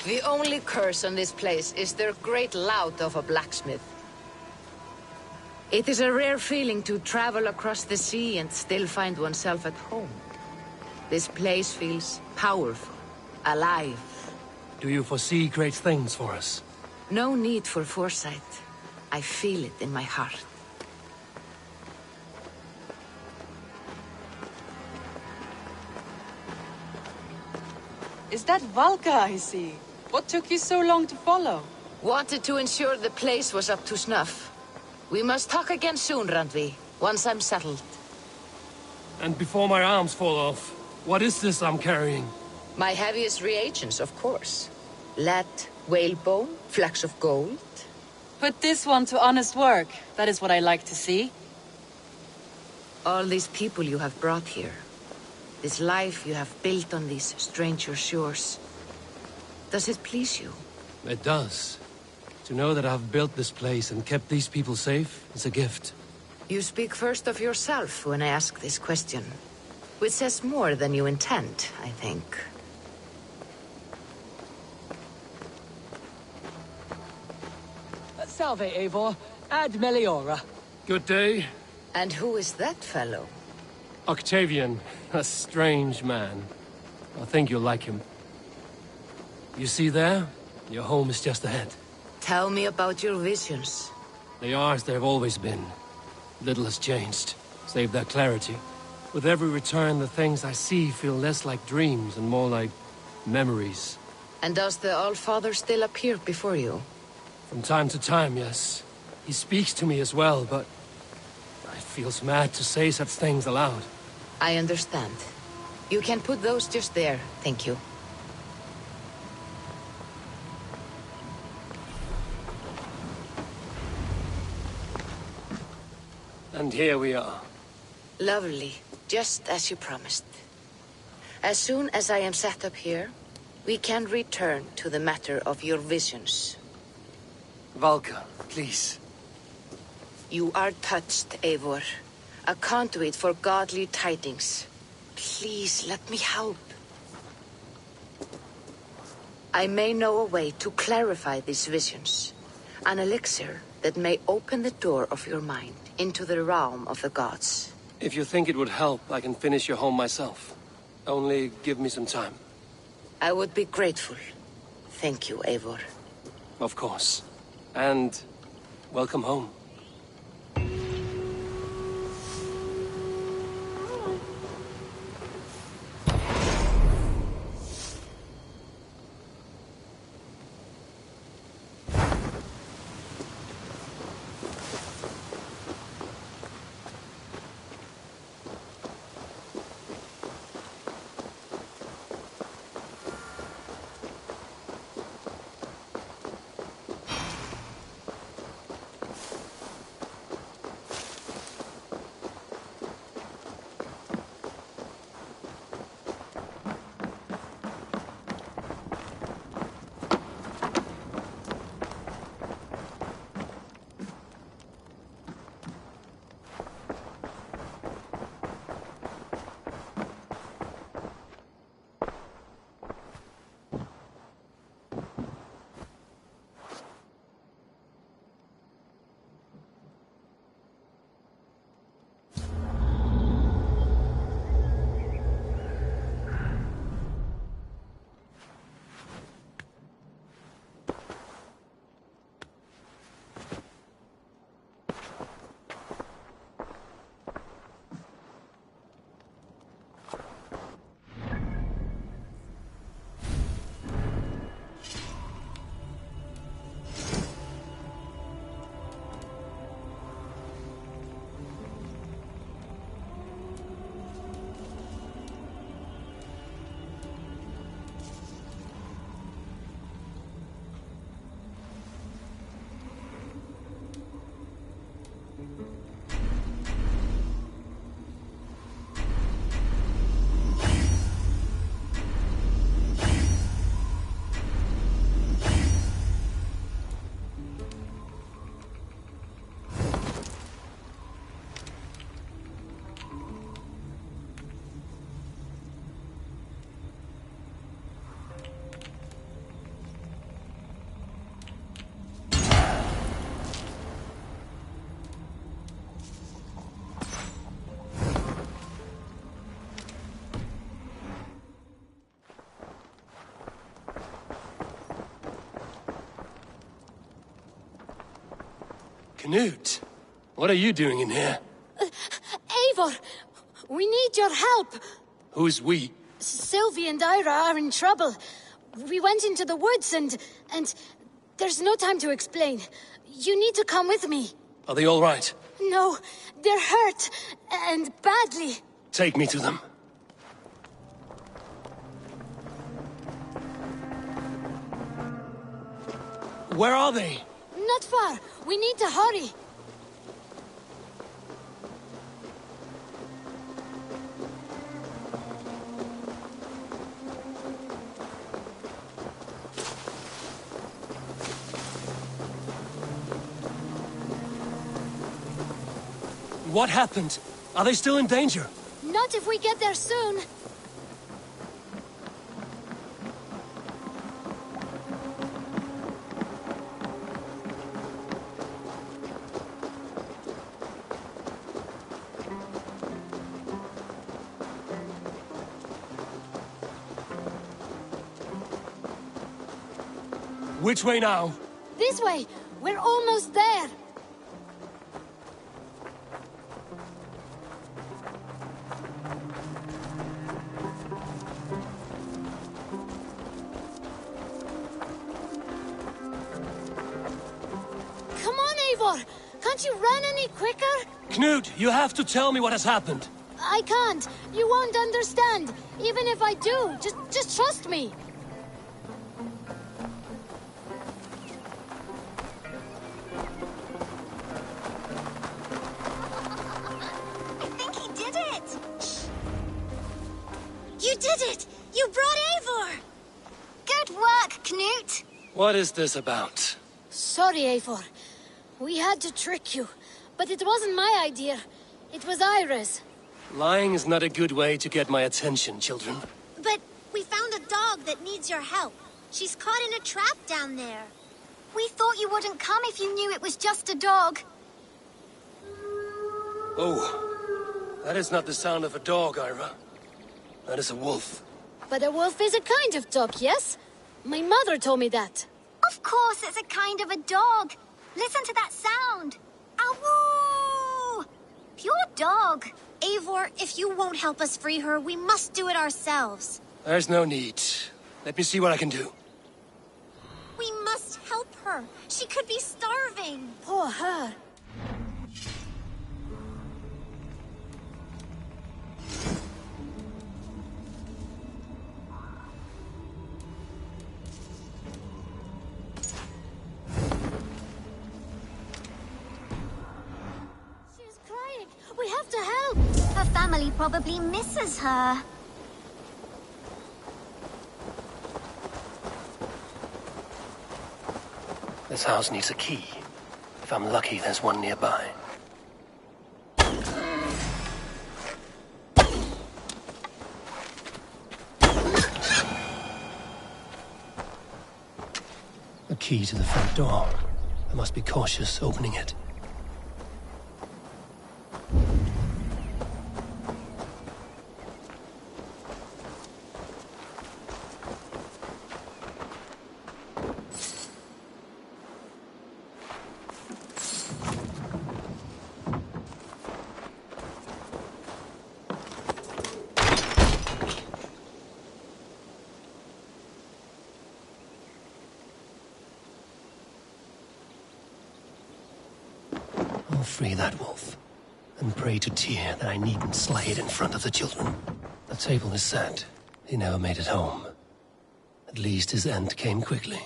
The only curse on this place is their great lout of a blacksmith. It is a rare feeling to travel across the sea and still find oneself at home. This place feels powerful, alive. Do you foresee great things for us? No need for foresight. I feel it in my heart. Is that Valka I see? What took you so long to follow? Wanted to ensure the place was up to snuff. We must talk again soon, Randvi, once I'm settled. And before my arms fall off, what is this I'm carrying? My heaviest reagents, of course. Lead, whalebone, flecks of gold. Put this one to honest work. That is what I like to see. All these people you have brought here. This life you have built on these stranger shores. Does it please you? It does. To know that I've built this place and kept these people safe is a gift. You speak first of yourself when I ask this question. Which says more than you intend, I think. Salve, Eivor. Ad Meliora. Good day. And who is that fellow? Octavian, a strange man. I think you'll like him. You see there? Your home is just ahead. Tell me about your visions. They are as they've always been. Little has changed, save their clarity. With every return, the things I see feel less like dreams and more like memories. And does the Allfather still appear before you? From time to time, yes. He speaks to me as well, but it feels mad to say such things aloud. I understand. You can put those just there, thank you. And here we are. Lovely, just as you promised. As soon as I am set up here, we can return to the matter of your visions. Valka, please. You are touched, Eivor. A conduit for godly tidings. Please, let me help. I may know a way to clarify these visions. An elixir that may open the door of your mind into the realm of the gods. If you think it would help, I can finish your home myself. Only give me some time. I would be grateful. Thank you, Eivor. Of course. And welcome home. Knut, what are you doing in here? Eivor, we need your help. Who's we? Sylvie and Ira are in trouble. We went into the woods and there's no time to explain. You need to come with me. Are they all right? No, they're hurt, and badly. Take me to them. Where are they? Not far. We need to hurry. What happened? Are they still in danger? Not if we get there soon. Which way now? This way. We're almost there. Come on, Eivor. Can't you run any quicker? Knut, you have to tell me what has happened. I can't. You won't understand. Even if I do, just trust me. You did it! You brought Eivor! Good work, Knut! What is this about? Sorry, Eivor. We had to trick you. But it wasn't my idea. It was Ira's. Lying is not a good way to get my attention, children. But we found a dog that needs your help. She's caught in a trap down there. We thought you wouldn't come if you knew it was just a dog. Oh, that is not the sound of a dog, Ira. That is a wolf. But a wolf is a kind of dog, yes? My mother told me that. Of course it's a kind of a dog. Listen to that sound. Awoo! Pure dog. Eivor, if you won't help us free her, we must do it ourselves. There's no need. Let me see what I can do. We must help her. She could be starving. Poor her. We have to help! Her family probably misses her. This house needs a key. If I'm lucky, there's one nearby. A key to the front door. I must be cautious opening it. I'll free that wolf, and pray to Tyr that I needn't slay it in front of the children. The table is set. He never made it home. At least his end came quickly.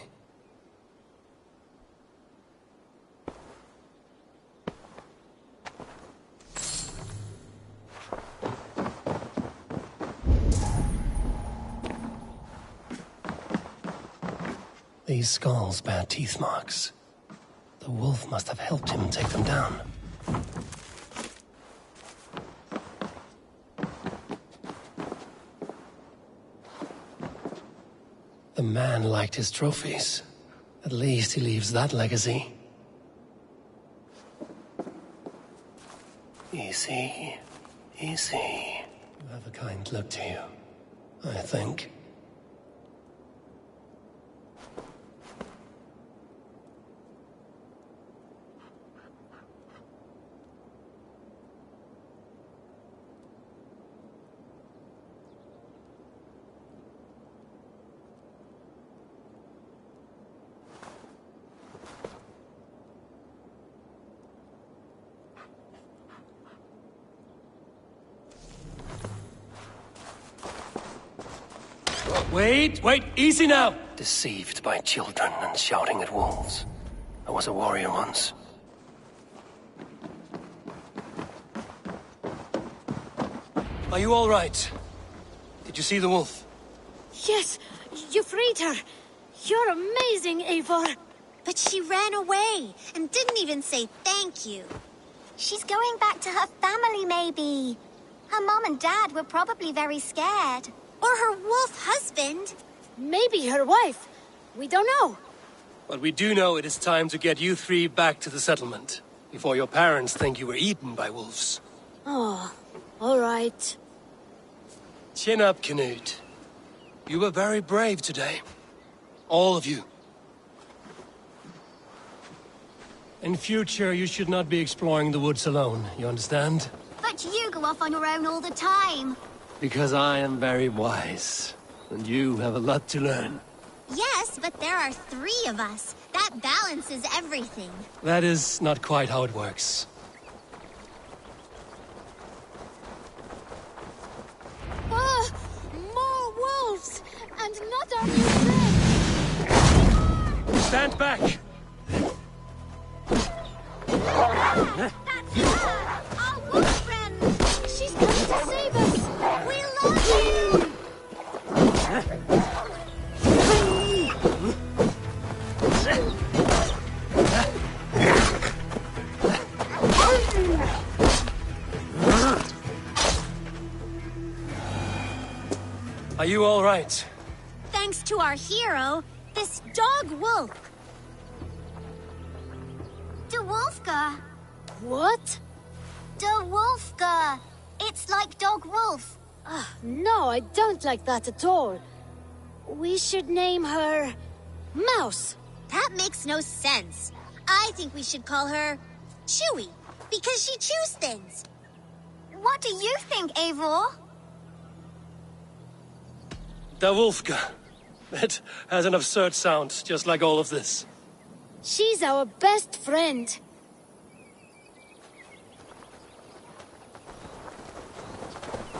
These skulls bear teeth marks. The wolf must have helped him take them down. The man liked his trophies. At least he leaves that legacy. Easy, easy. You have a kind look to you, I think. Wait, easy now! Deceived by children and shouting at wolves. I was a warrior once. Are you all right? Did you see the wolf? Yes, you freed her. You're amazing, Eivor. But she ran away and didn't even say thank you. She's going back to her family, maybe. Her mom and dad were probably very scared. Or her wolf husband. Maybe her wife. We don't know. But we do know it is time to get you three back to the settlement. Before your parents think you were eaten by wolves. Oh, all right. Chin up, Canute. You were very brave today. All of you. In future, you should not be exploring the woods alone, you understand? But you go off on your own all the time. Because I am very wise, and you have a lot to learn. Yes, but there are 3 of us. That balances everything. That is not quite how it works. Oh, more wolves! And not our new friend! Stand back! That's her! Our wolf friend! She's coming to save us! We love you! Are you all right? Thanks to our hero, this dog wolf. De Wolfka. What? De Wolfka. It's like dog wolf. No, I don't like that at all. We should name her... Mouse. That makes no sense. I think we should call her Chewy, because she chews things. What do you think, Eivor? Davulfka. That has an absurd sound, just like all of this. She's our best friend.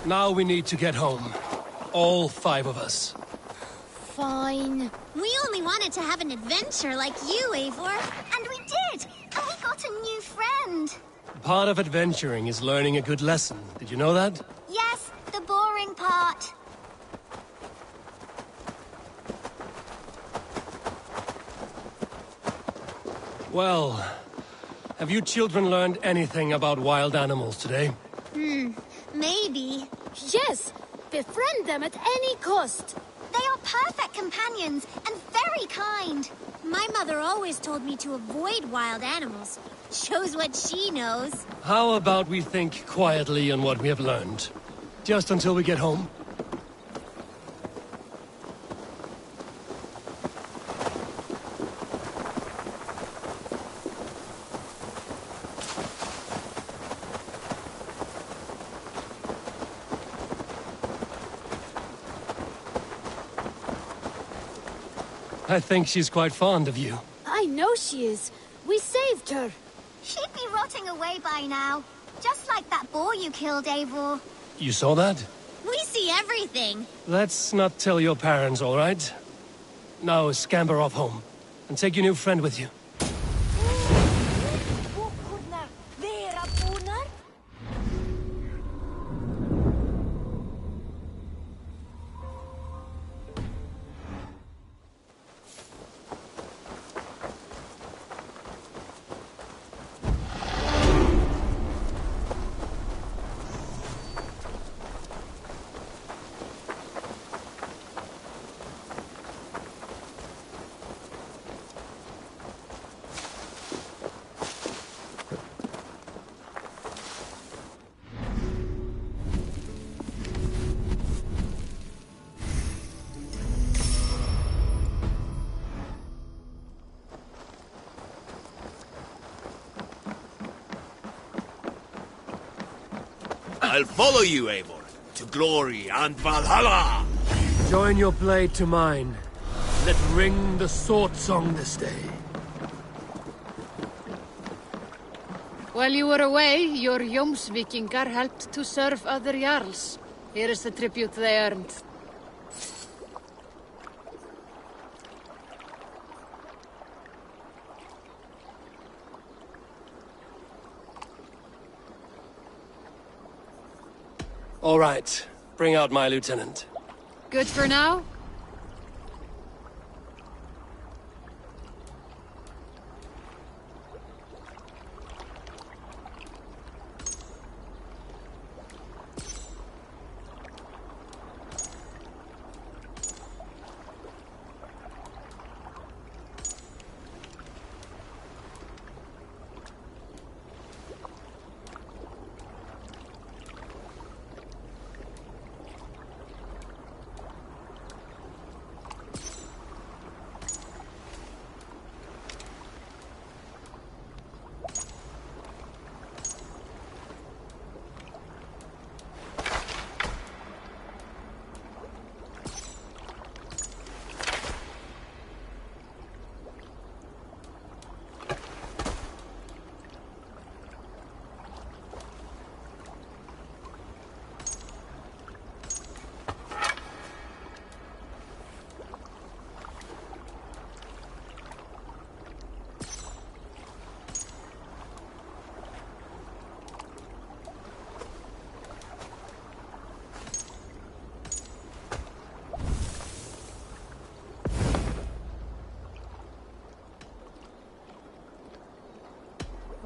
Now we need to get home. All 5 of us. Fine. We only wanted to have an adventure like you, Eivor. And we did! And we got a new friend. Part of adventuring is learning a good lesson. Did you know that? Yes, the boring part. Well, have you children learned anything about wild animals today? Maybe. Yes! Befriend them at any cost! They are perfect companions and very kind. My mother always told me to avoid wild animals. Shows what she knows. How about we think quietly on what we have learned? Just until we get home? I think she's quite fond of you. I know she is. We saved her. She'd be rotting away by now. Just like that boar you killed, Eivor. You saw that? We see everything. Let's not tell your parents, all right? Now scamper off home. And take your new friend with you. I'll follow you, Eivor, to glory and Valhalla! Join your blade to mine. Let ring the sword song this day. While you were away, your Jomsvikingar helped to serve other Jarls. Here is the tribute they earned. All right. Bring out my lieutenant. Good for now?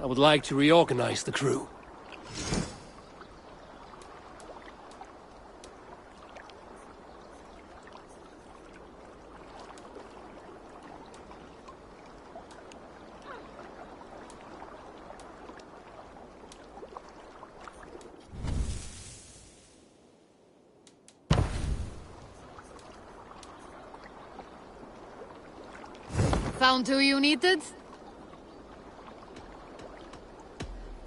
I would like to reorganize the crew. Found who you needed?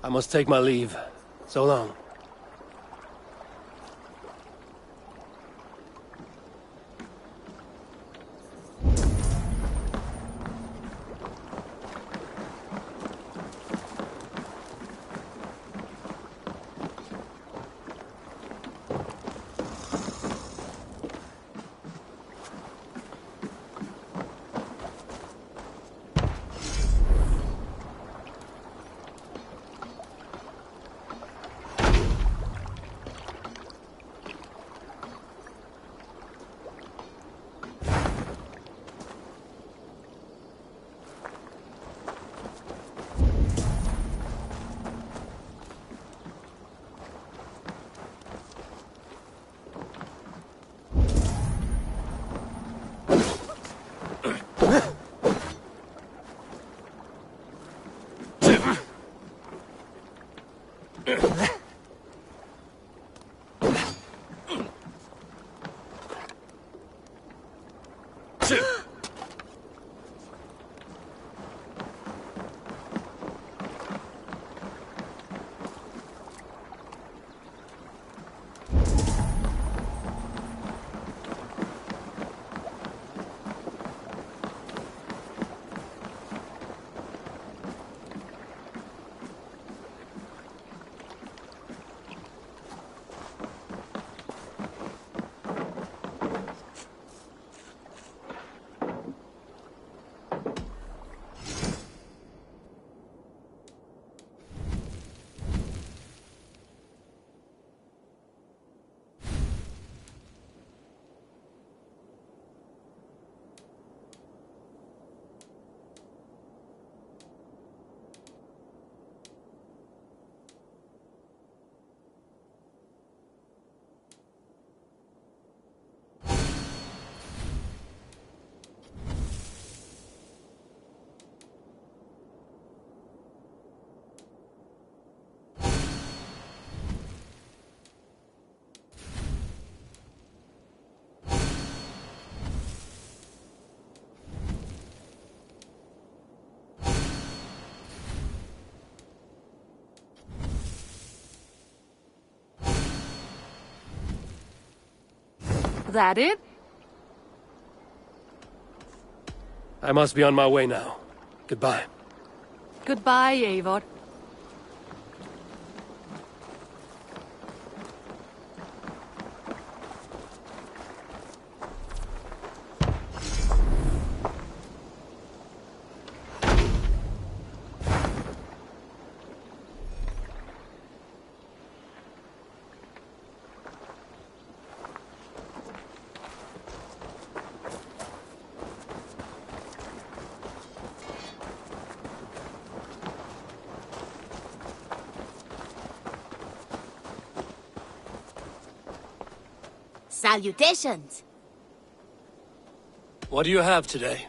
I must take my leave. So long. That it? I must be on my way now. Goodbye. Goodbye, Eivor. Salutations. What do you have today?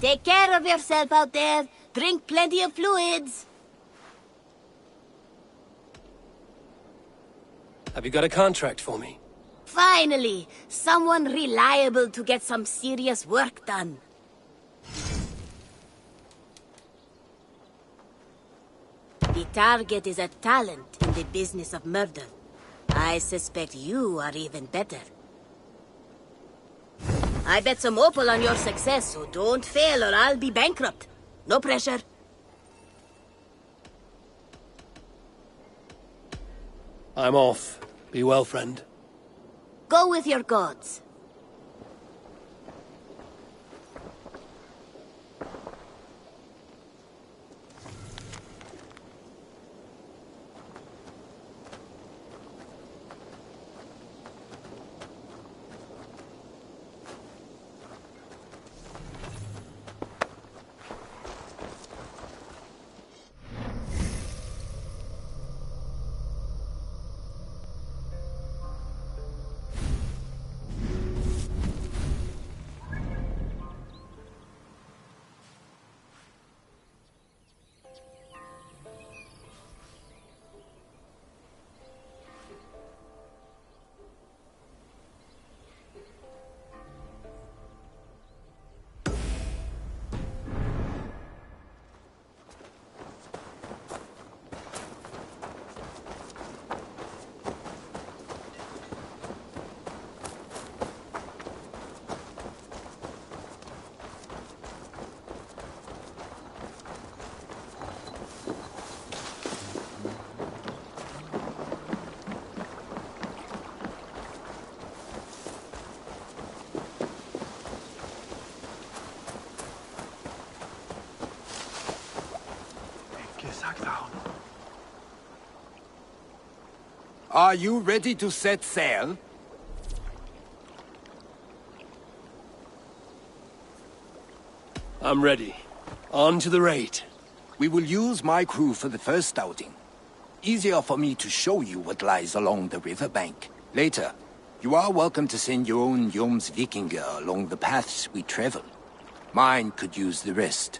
Take care of yourself out there. Drink plenty of fluids. Have you got a contract for me? Finally, someone reliable to get some serious work done. The target is a talent in the business of murder. I suspect you are even better. I bet some opal on your success, so don't fail or I'll be bankrupt. No pressure. I'm off. Be well, friend. Go with your gods. Are you ready to set sail? I'm ready. On to the raid. We will use my crew for the first outing. Easier for me to show you what lies along the riverbank. Later, you are welcome to send your own Jomsvikinger along the paths we travel. Mine could use the rest.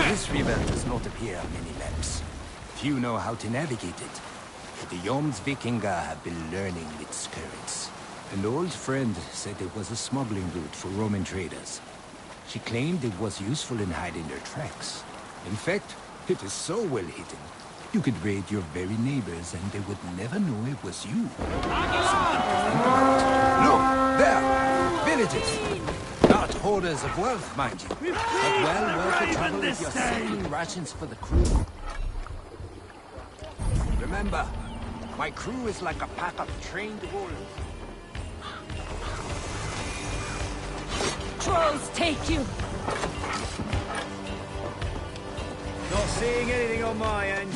This river does not appear on many maps. Few know how to navigate it. The Jomsvikinger have been learning its currents. An old friend said it was a smuggling route for Roman traders. She claimed it was useful in hiding their tracks. In fact, it is so well hidden, you could raid your very neighbors and they would never know it was you. Look, there! Villages! Not hoarders of wealth, mind you, but well worth the trouble if you're saving rations for the crew. Remember, my crew is like a pack of trained wolves. Trolls take you! Not seeing anything on my end.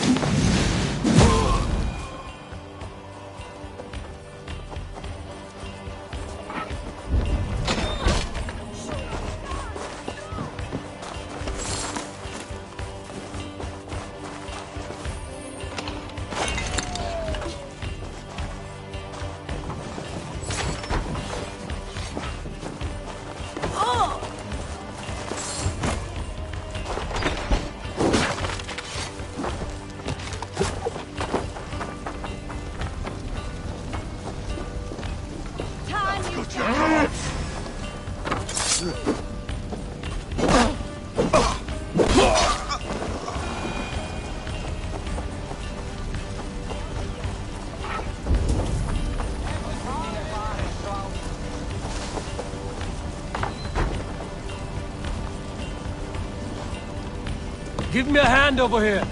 Give me a hand over here.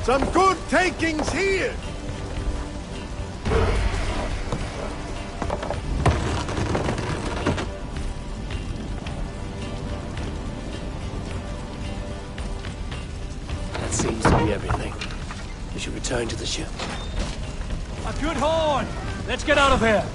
Some good takings here! That seems to be everything. We should return to the ship. A good horn! Let's get out of here!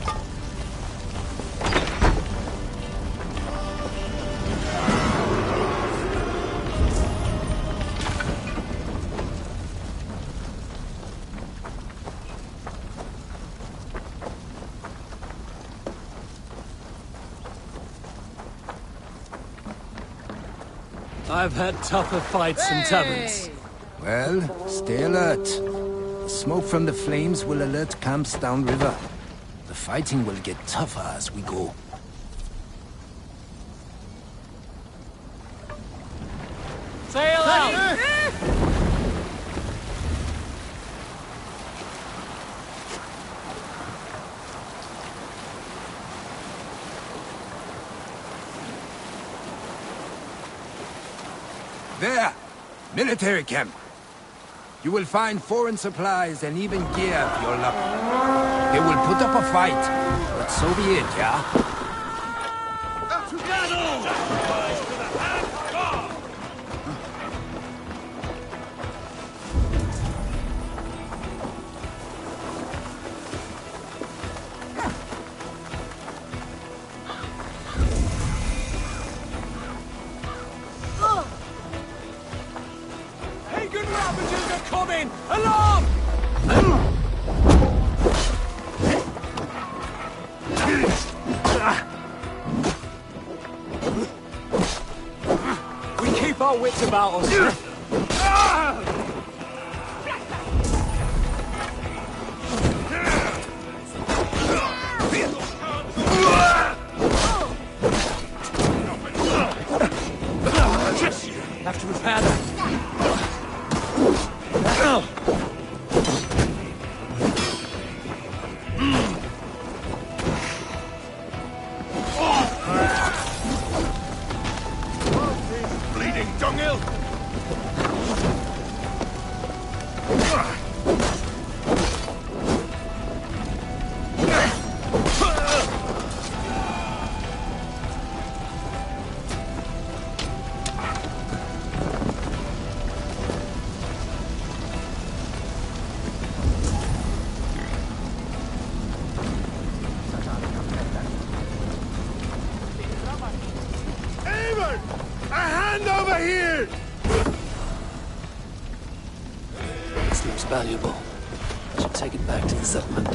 I've had tougher fights in taverns. Well, stay alert. The smoke from the flames will alert camps downriver. The fighting will get tougher as we go. Sail out! There! Military camp. You will find foreign supplies and even gear if you're lucky. They will put up a fight, but so be it, yeah? To battle! Pagan Ravagers are coming! Alarm! We keep our wits about us. Have to repair them. Bleeding dunghill! Eamon! A hand over here! This looks valuable. I should take it back to the settlement.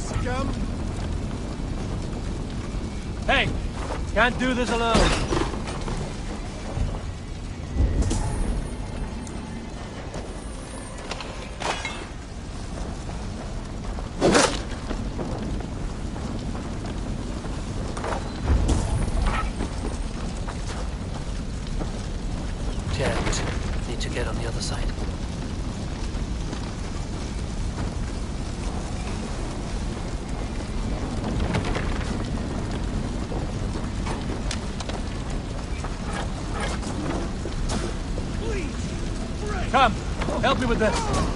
scum! Hey! Can't do this alone. Need to get on the other side. Come, help me with this.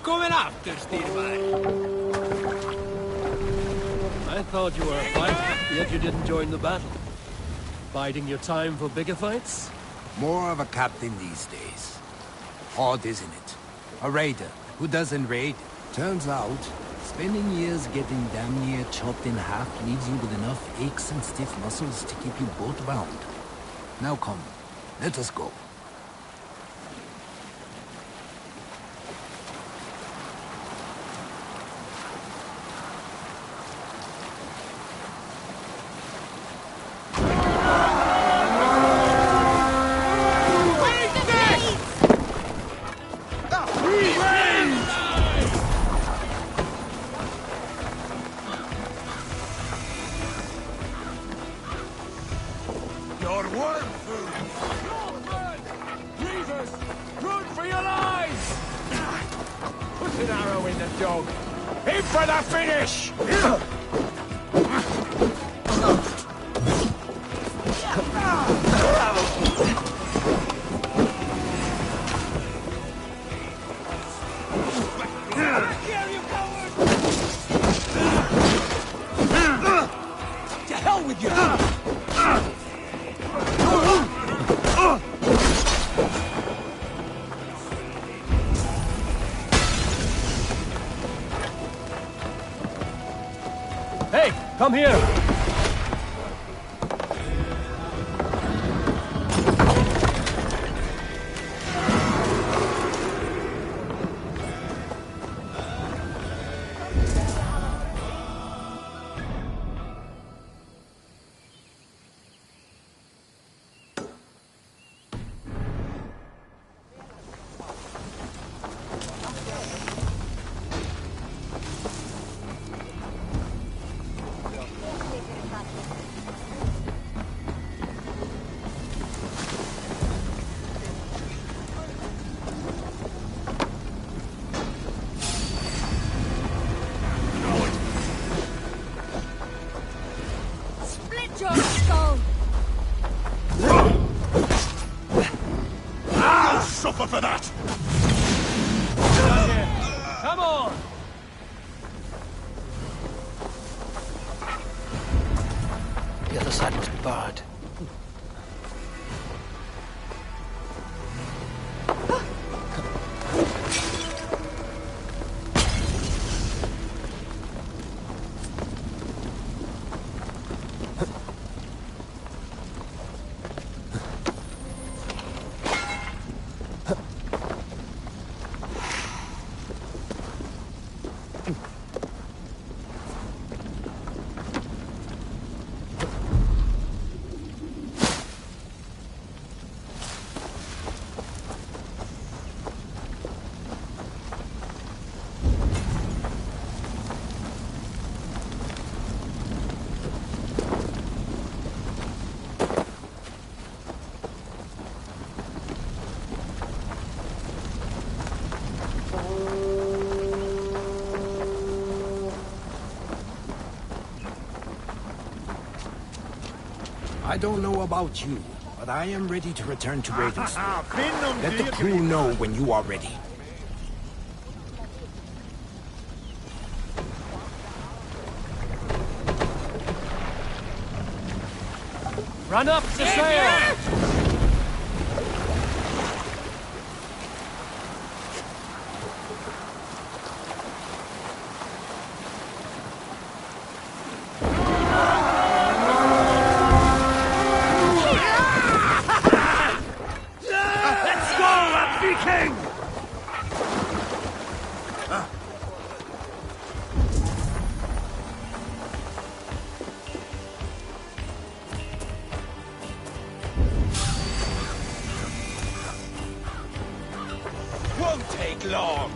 Welcome after, Steelman. I thought you were a fighter, yet you didn't join the battle. Biding your time for bigger fights? More of a captain these days. Odd, isn't it? A raider who doesn't raid. Turns out, spending years getting damn near chopped in half leaves you with enough aches and stiff muscles to keep you boat bound. Now come, let us go. Your worm food! Jesus! Run for your lives! Put an arrow in the dog. Aim for the finish! To hell with you! Hey, come here! suffer for that! Come on! The other side must be barred. I don't know about you, but I am ready to return to Ravenswood. Let the crew know when you are ready. Run up to sail! Won't take long.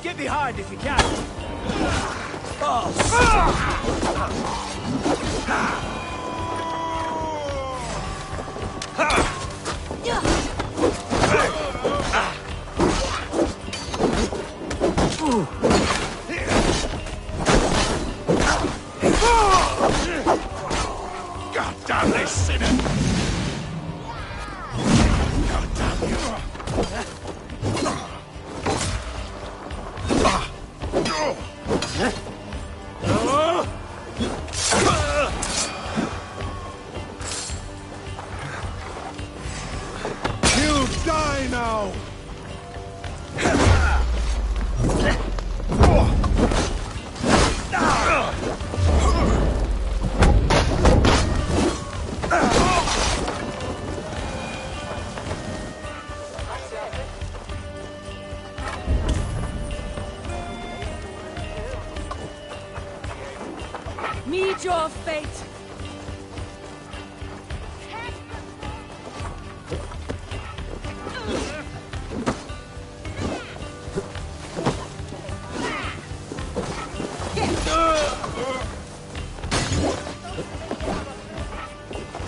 Get behind if you can. God damn this sinner! God damn you! You die now! Meet your fate!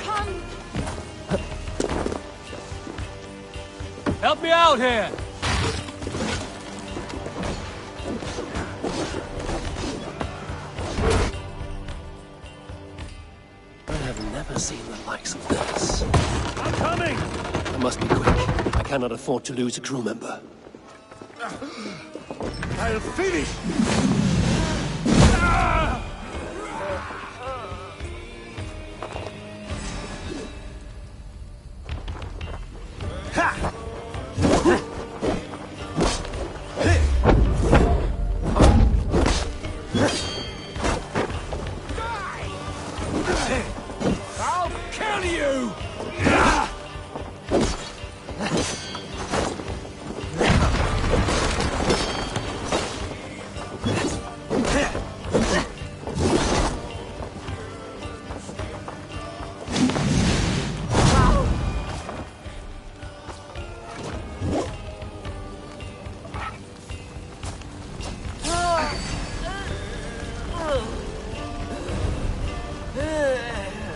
Come! Help me out here! I have never seen the likes of this. I'm coming! I must be quick. I cannot afford to lose a crew member. I'll finish! I'll kill you!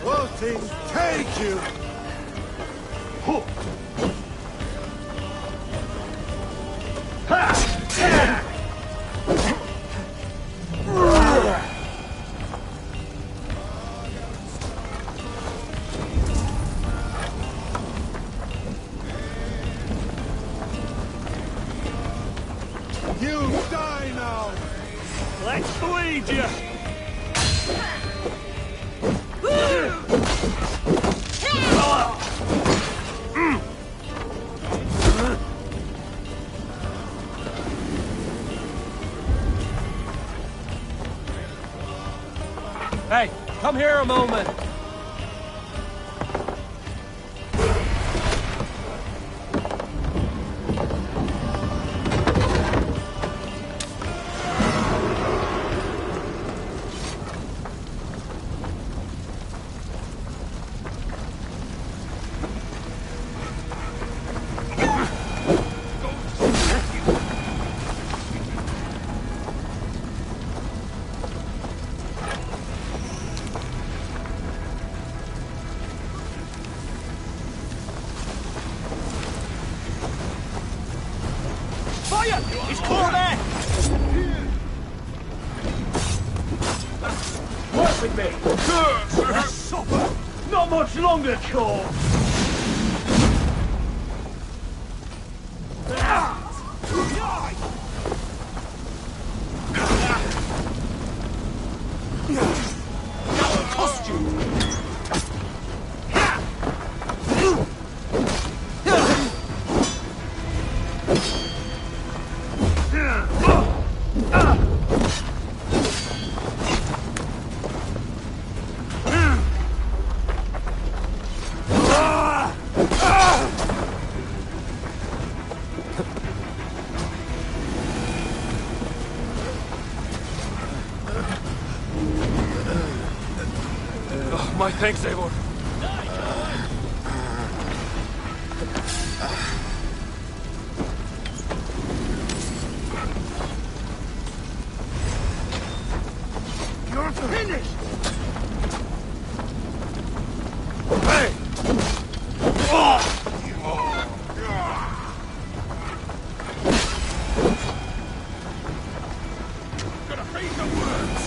Wilting, take you! Let's bleed you! Hey, come here a moment. Fire! He's caught there! Work with me! Supper! Not much longer, Core! My thanks, Eivor. You're finished! Hey! Gonna face the words!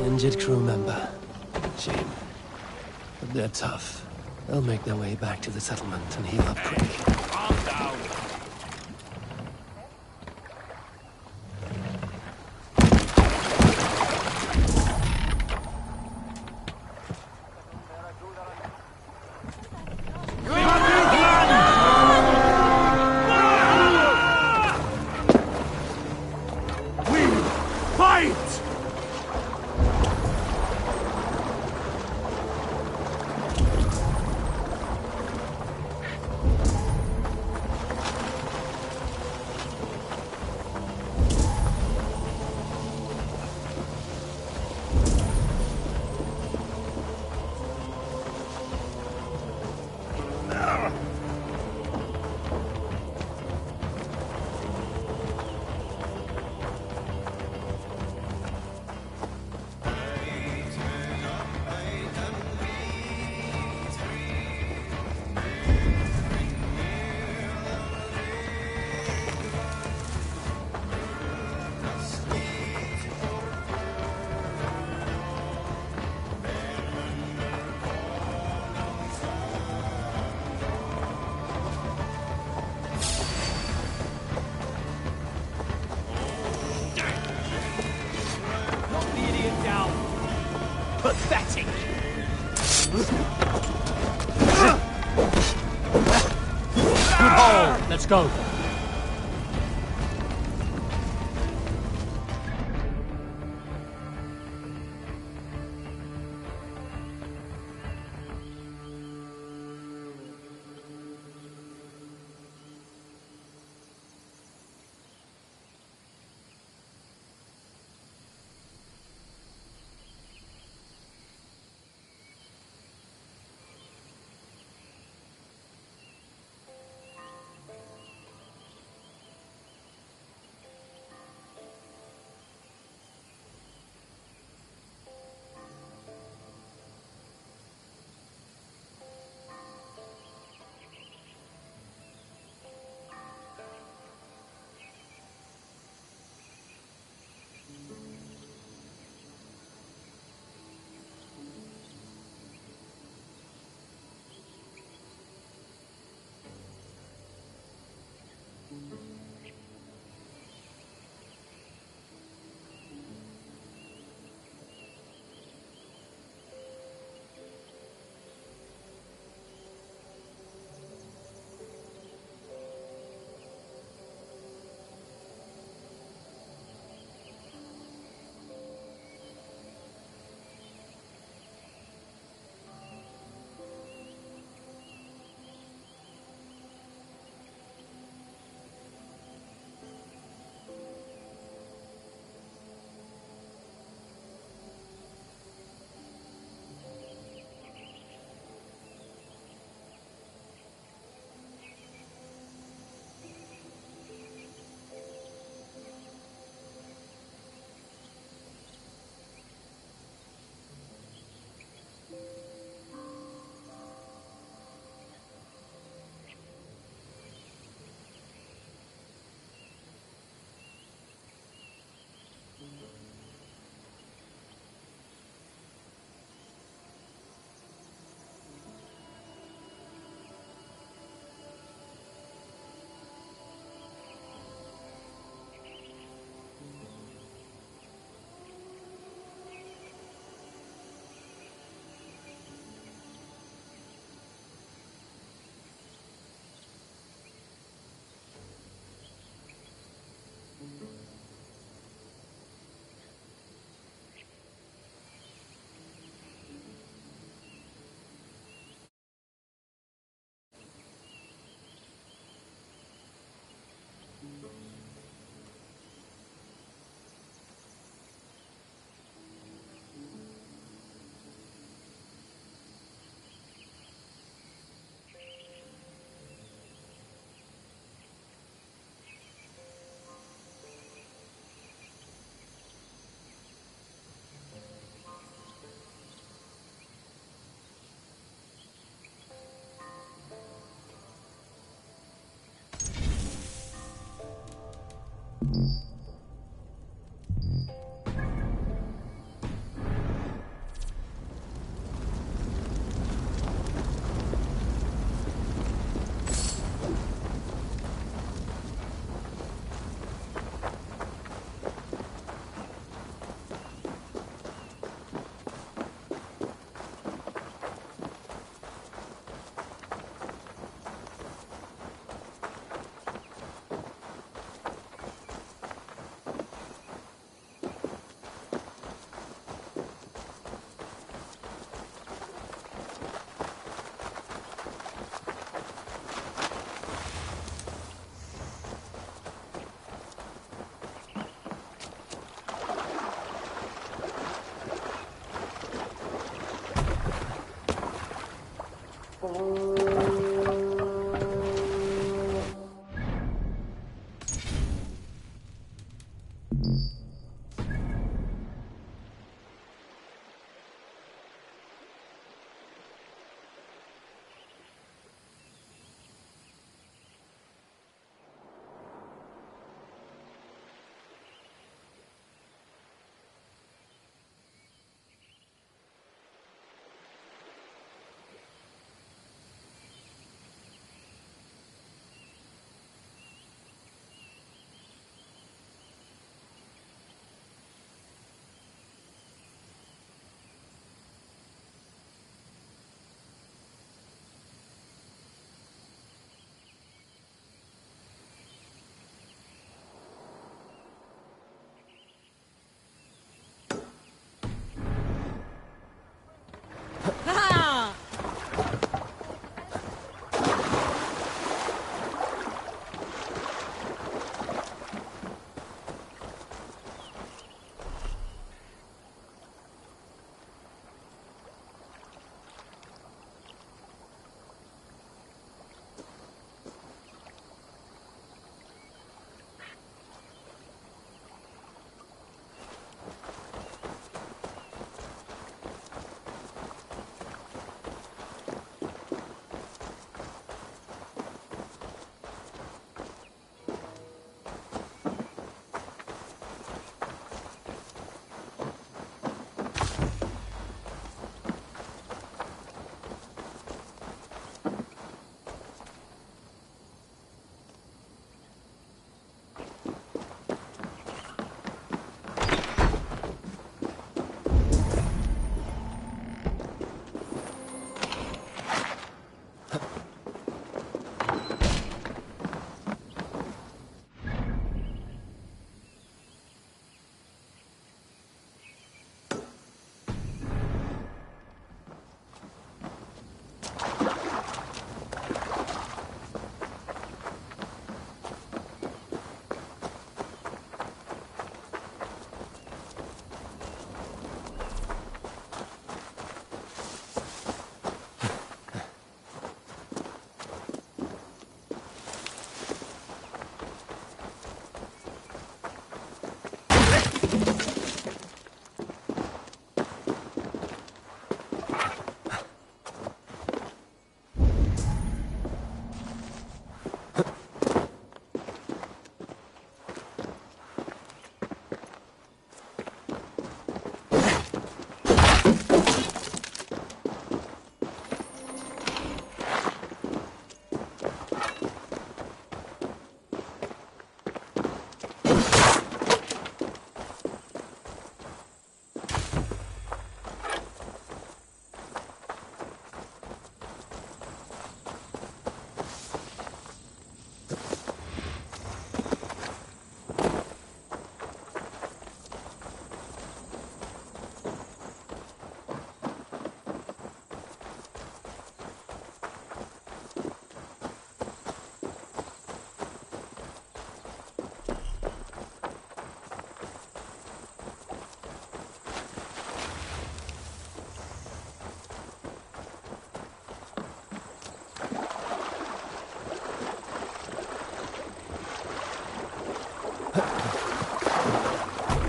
Injured crew member. Shame. But they're tough. They'll make their way back to the settlement and heal up quick. Calm down. Pathetic! Good haul. Let's go.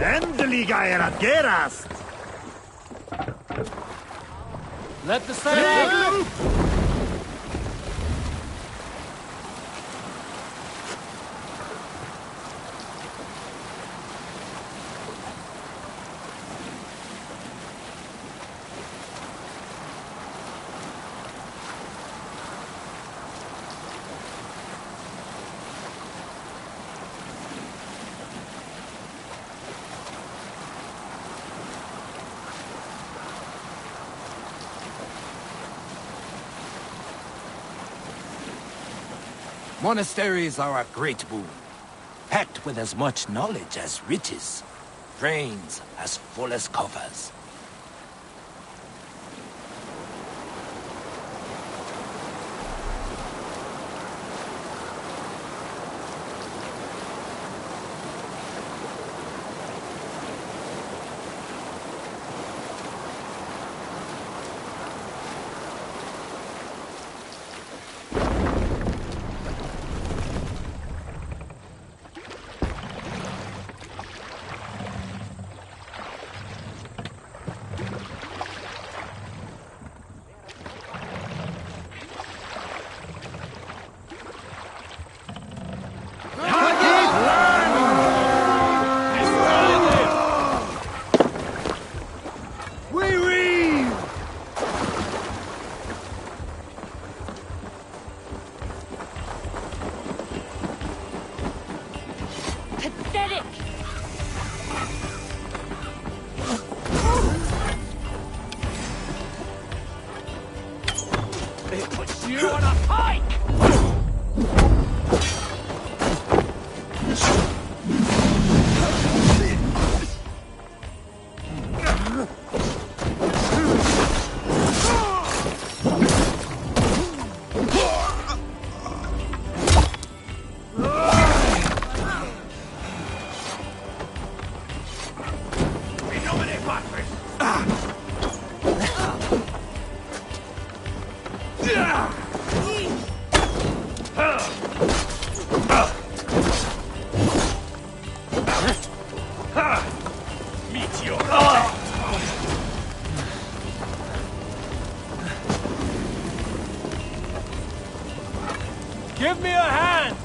Endeliga er att gerast! Let the sail out! Monasteries are a great boon, packed with as much knowledge as riches, brains as full as coffers. You on a pike! Give me a hand!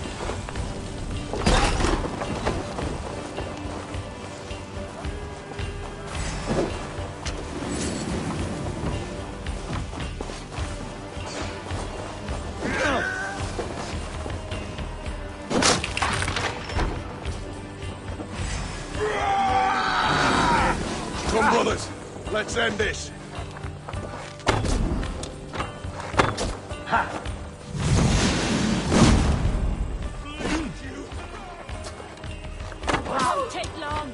Come, brothers. Let's end this. Ha! Won't take long.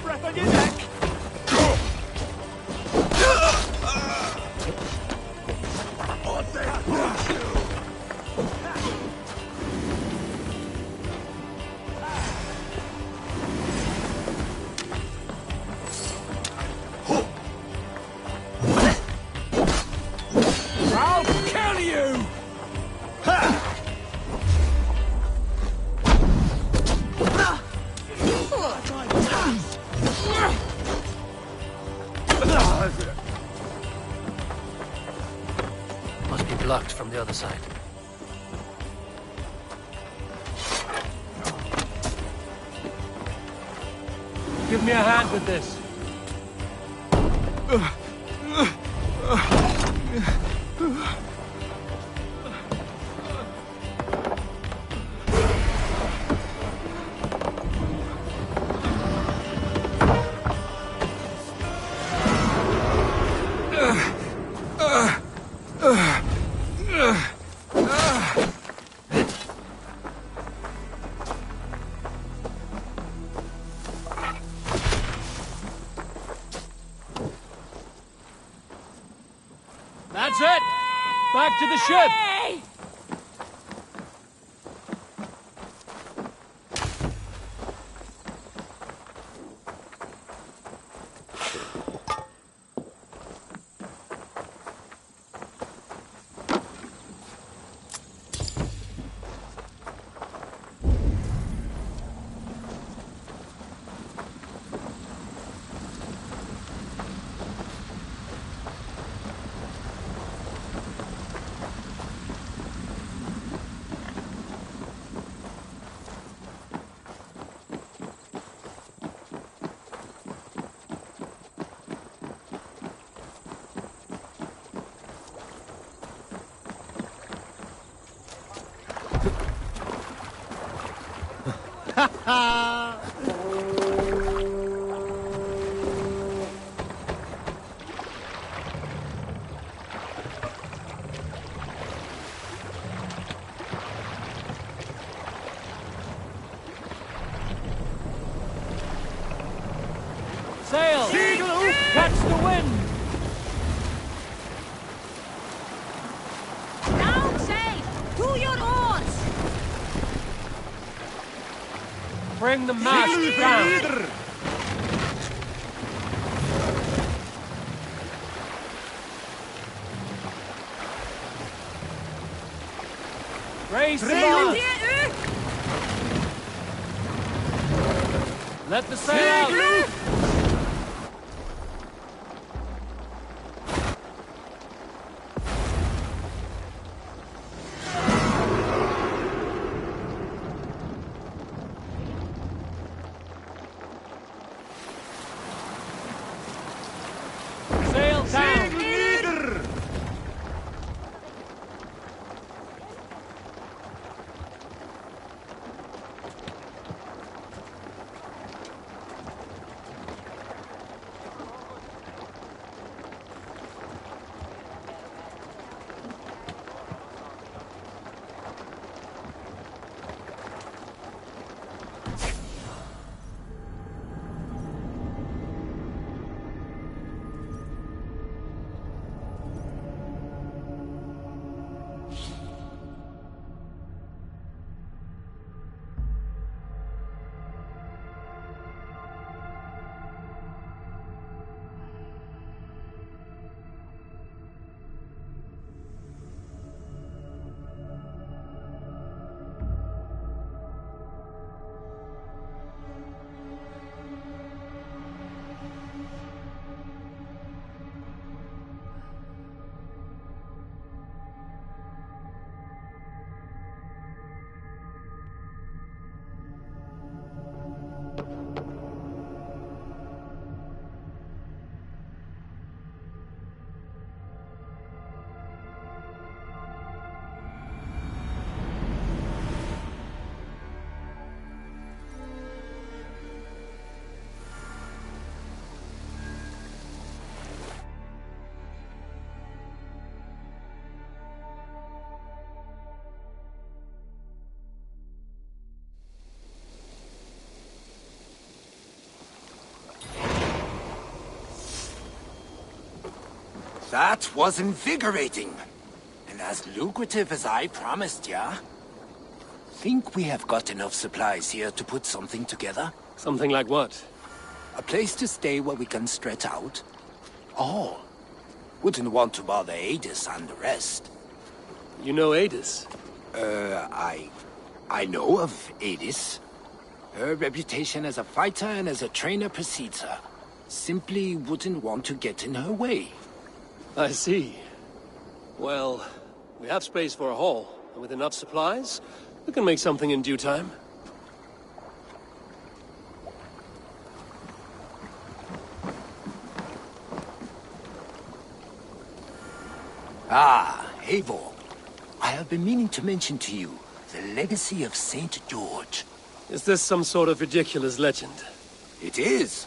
Breath on your neck! I'll kill you! Must be blocked from the other side. Give me a hand with this. That's it! Back to the ship! Sail! Seagull! Catch the wind! Down safe! To your oars! Bring the mast down! Raise the boat! Let the sail out! Sail down! That was invigorating. And as lucrative as I promised ya. Think we have got enough supplies here to put something together? Something like what? A place to stay where we can stretch out. All. Wouldn't want to bother Adis and the rest. You know Adis? I know of Adis. Her reputation as a fighter and as a trainer precedes her. Simply wouldn't want to get in her way. I see. Well, we have space for a haul, and with enough supplies, we can make something in due time. Ah, Eivor. I have been meaning to mention to you the legacy of Saint George. Is this some sort of ridiculous legend? It is.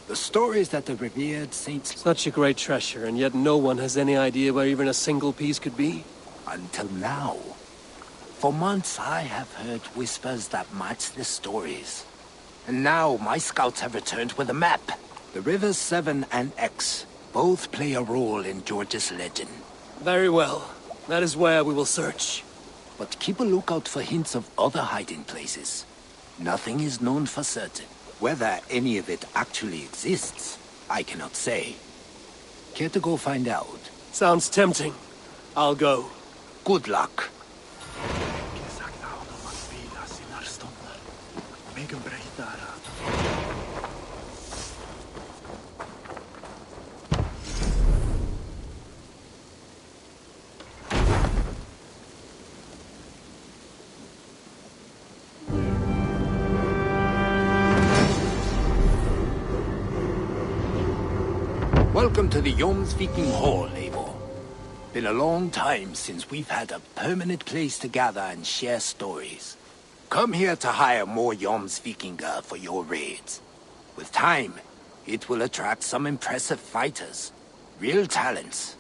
The stories that the revered saints... Such a great treasure, and yet no one has any idea where even a single piece could be? Until now. For months I have heard whispers that match the stories. And now my scouts have returned with a map. The rivers 7 and X both play a role in George's legend. Very well. That is where we will search. But keep a lookout for hints of other hiding places. Nothing is known for certain. Whether any of it actually exists, I cannot say. Care to go find out? Sounds tempting. I'll go. Good luck. Welcome to the Jomsviking Hall, Eivor. Been a long time since we've had a permanent place to gather and share stories. Come here to hire more Jomsvikinga for your raids. With time, it will attract some impressive fighters. Real talents.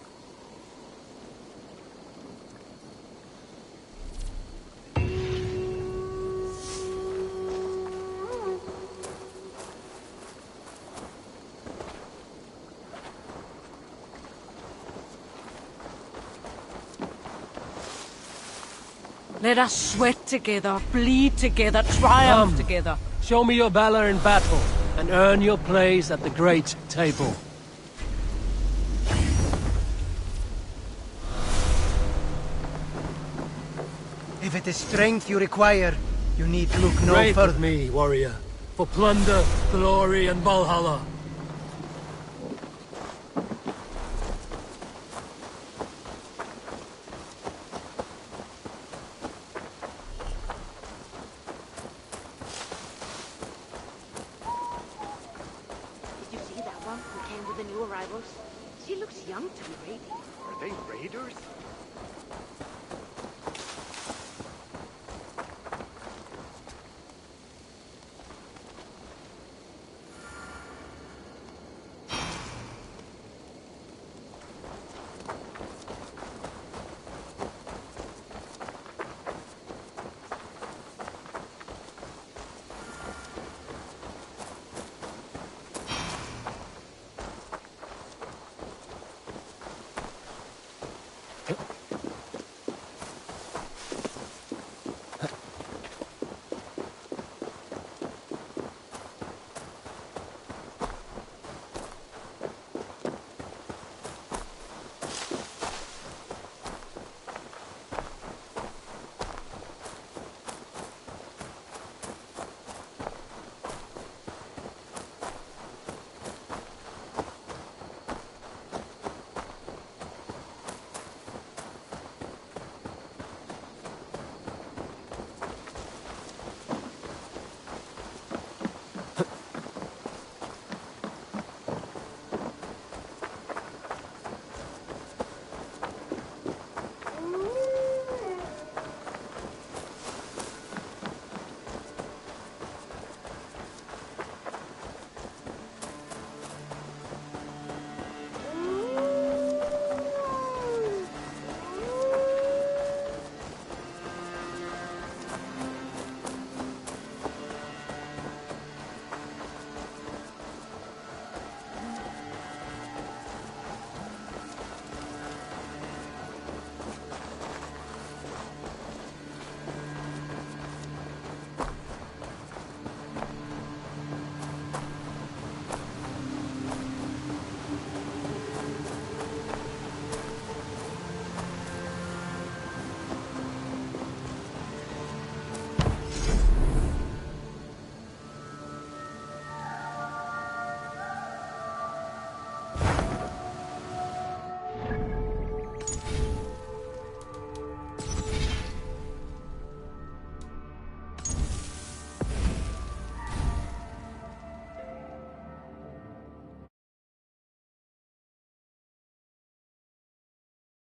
Let us sweat together, bleed together, triumph together. Show me your valor in battle, and earn your place at the great table. If it is strength you require, you need look no Pray further. with me, warrior, for plunder, glory, and Valhalla. Did you see that one who came with the new arrivals? She looks young to be raiding. Are they raiders?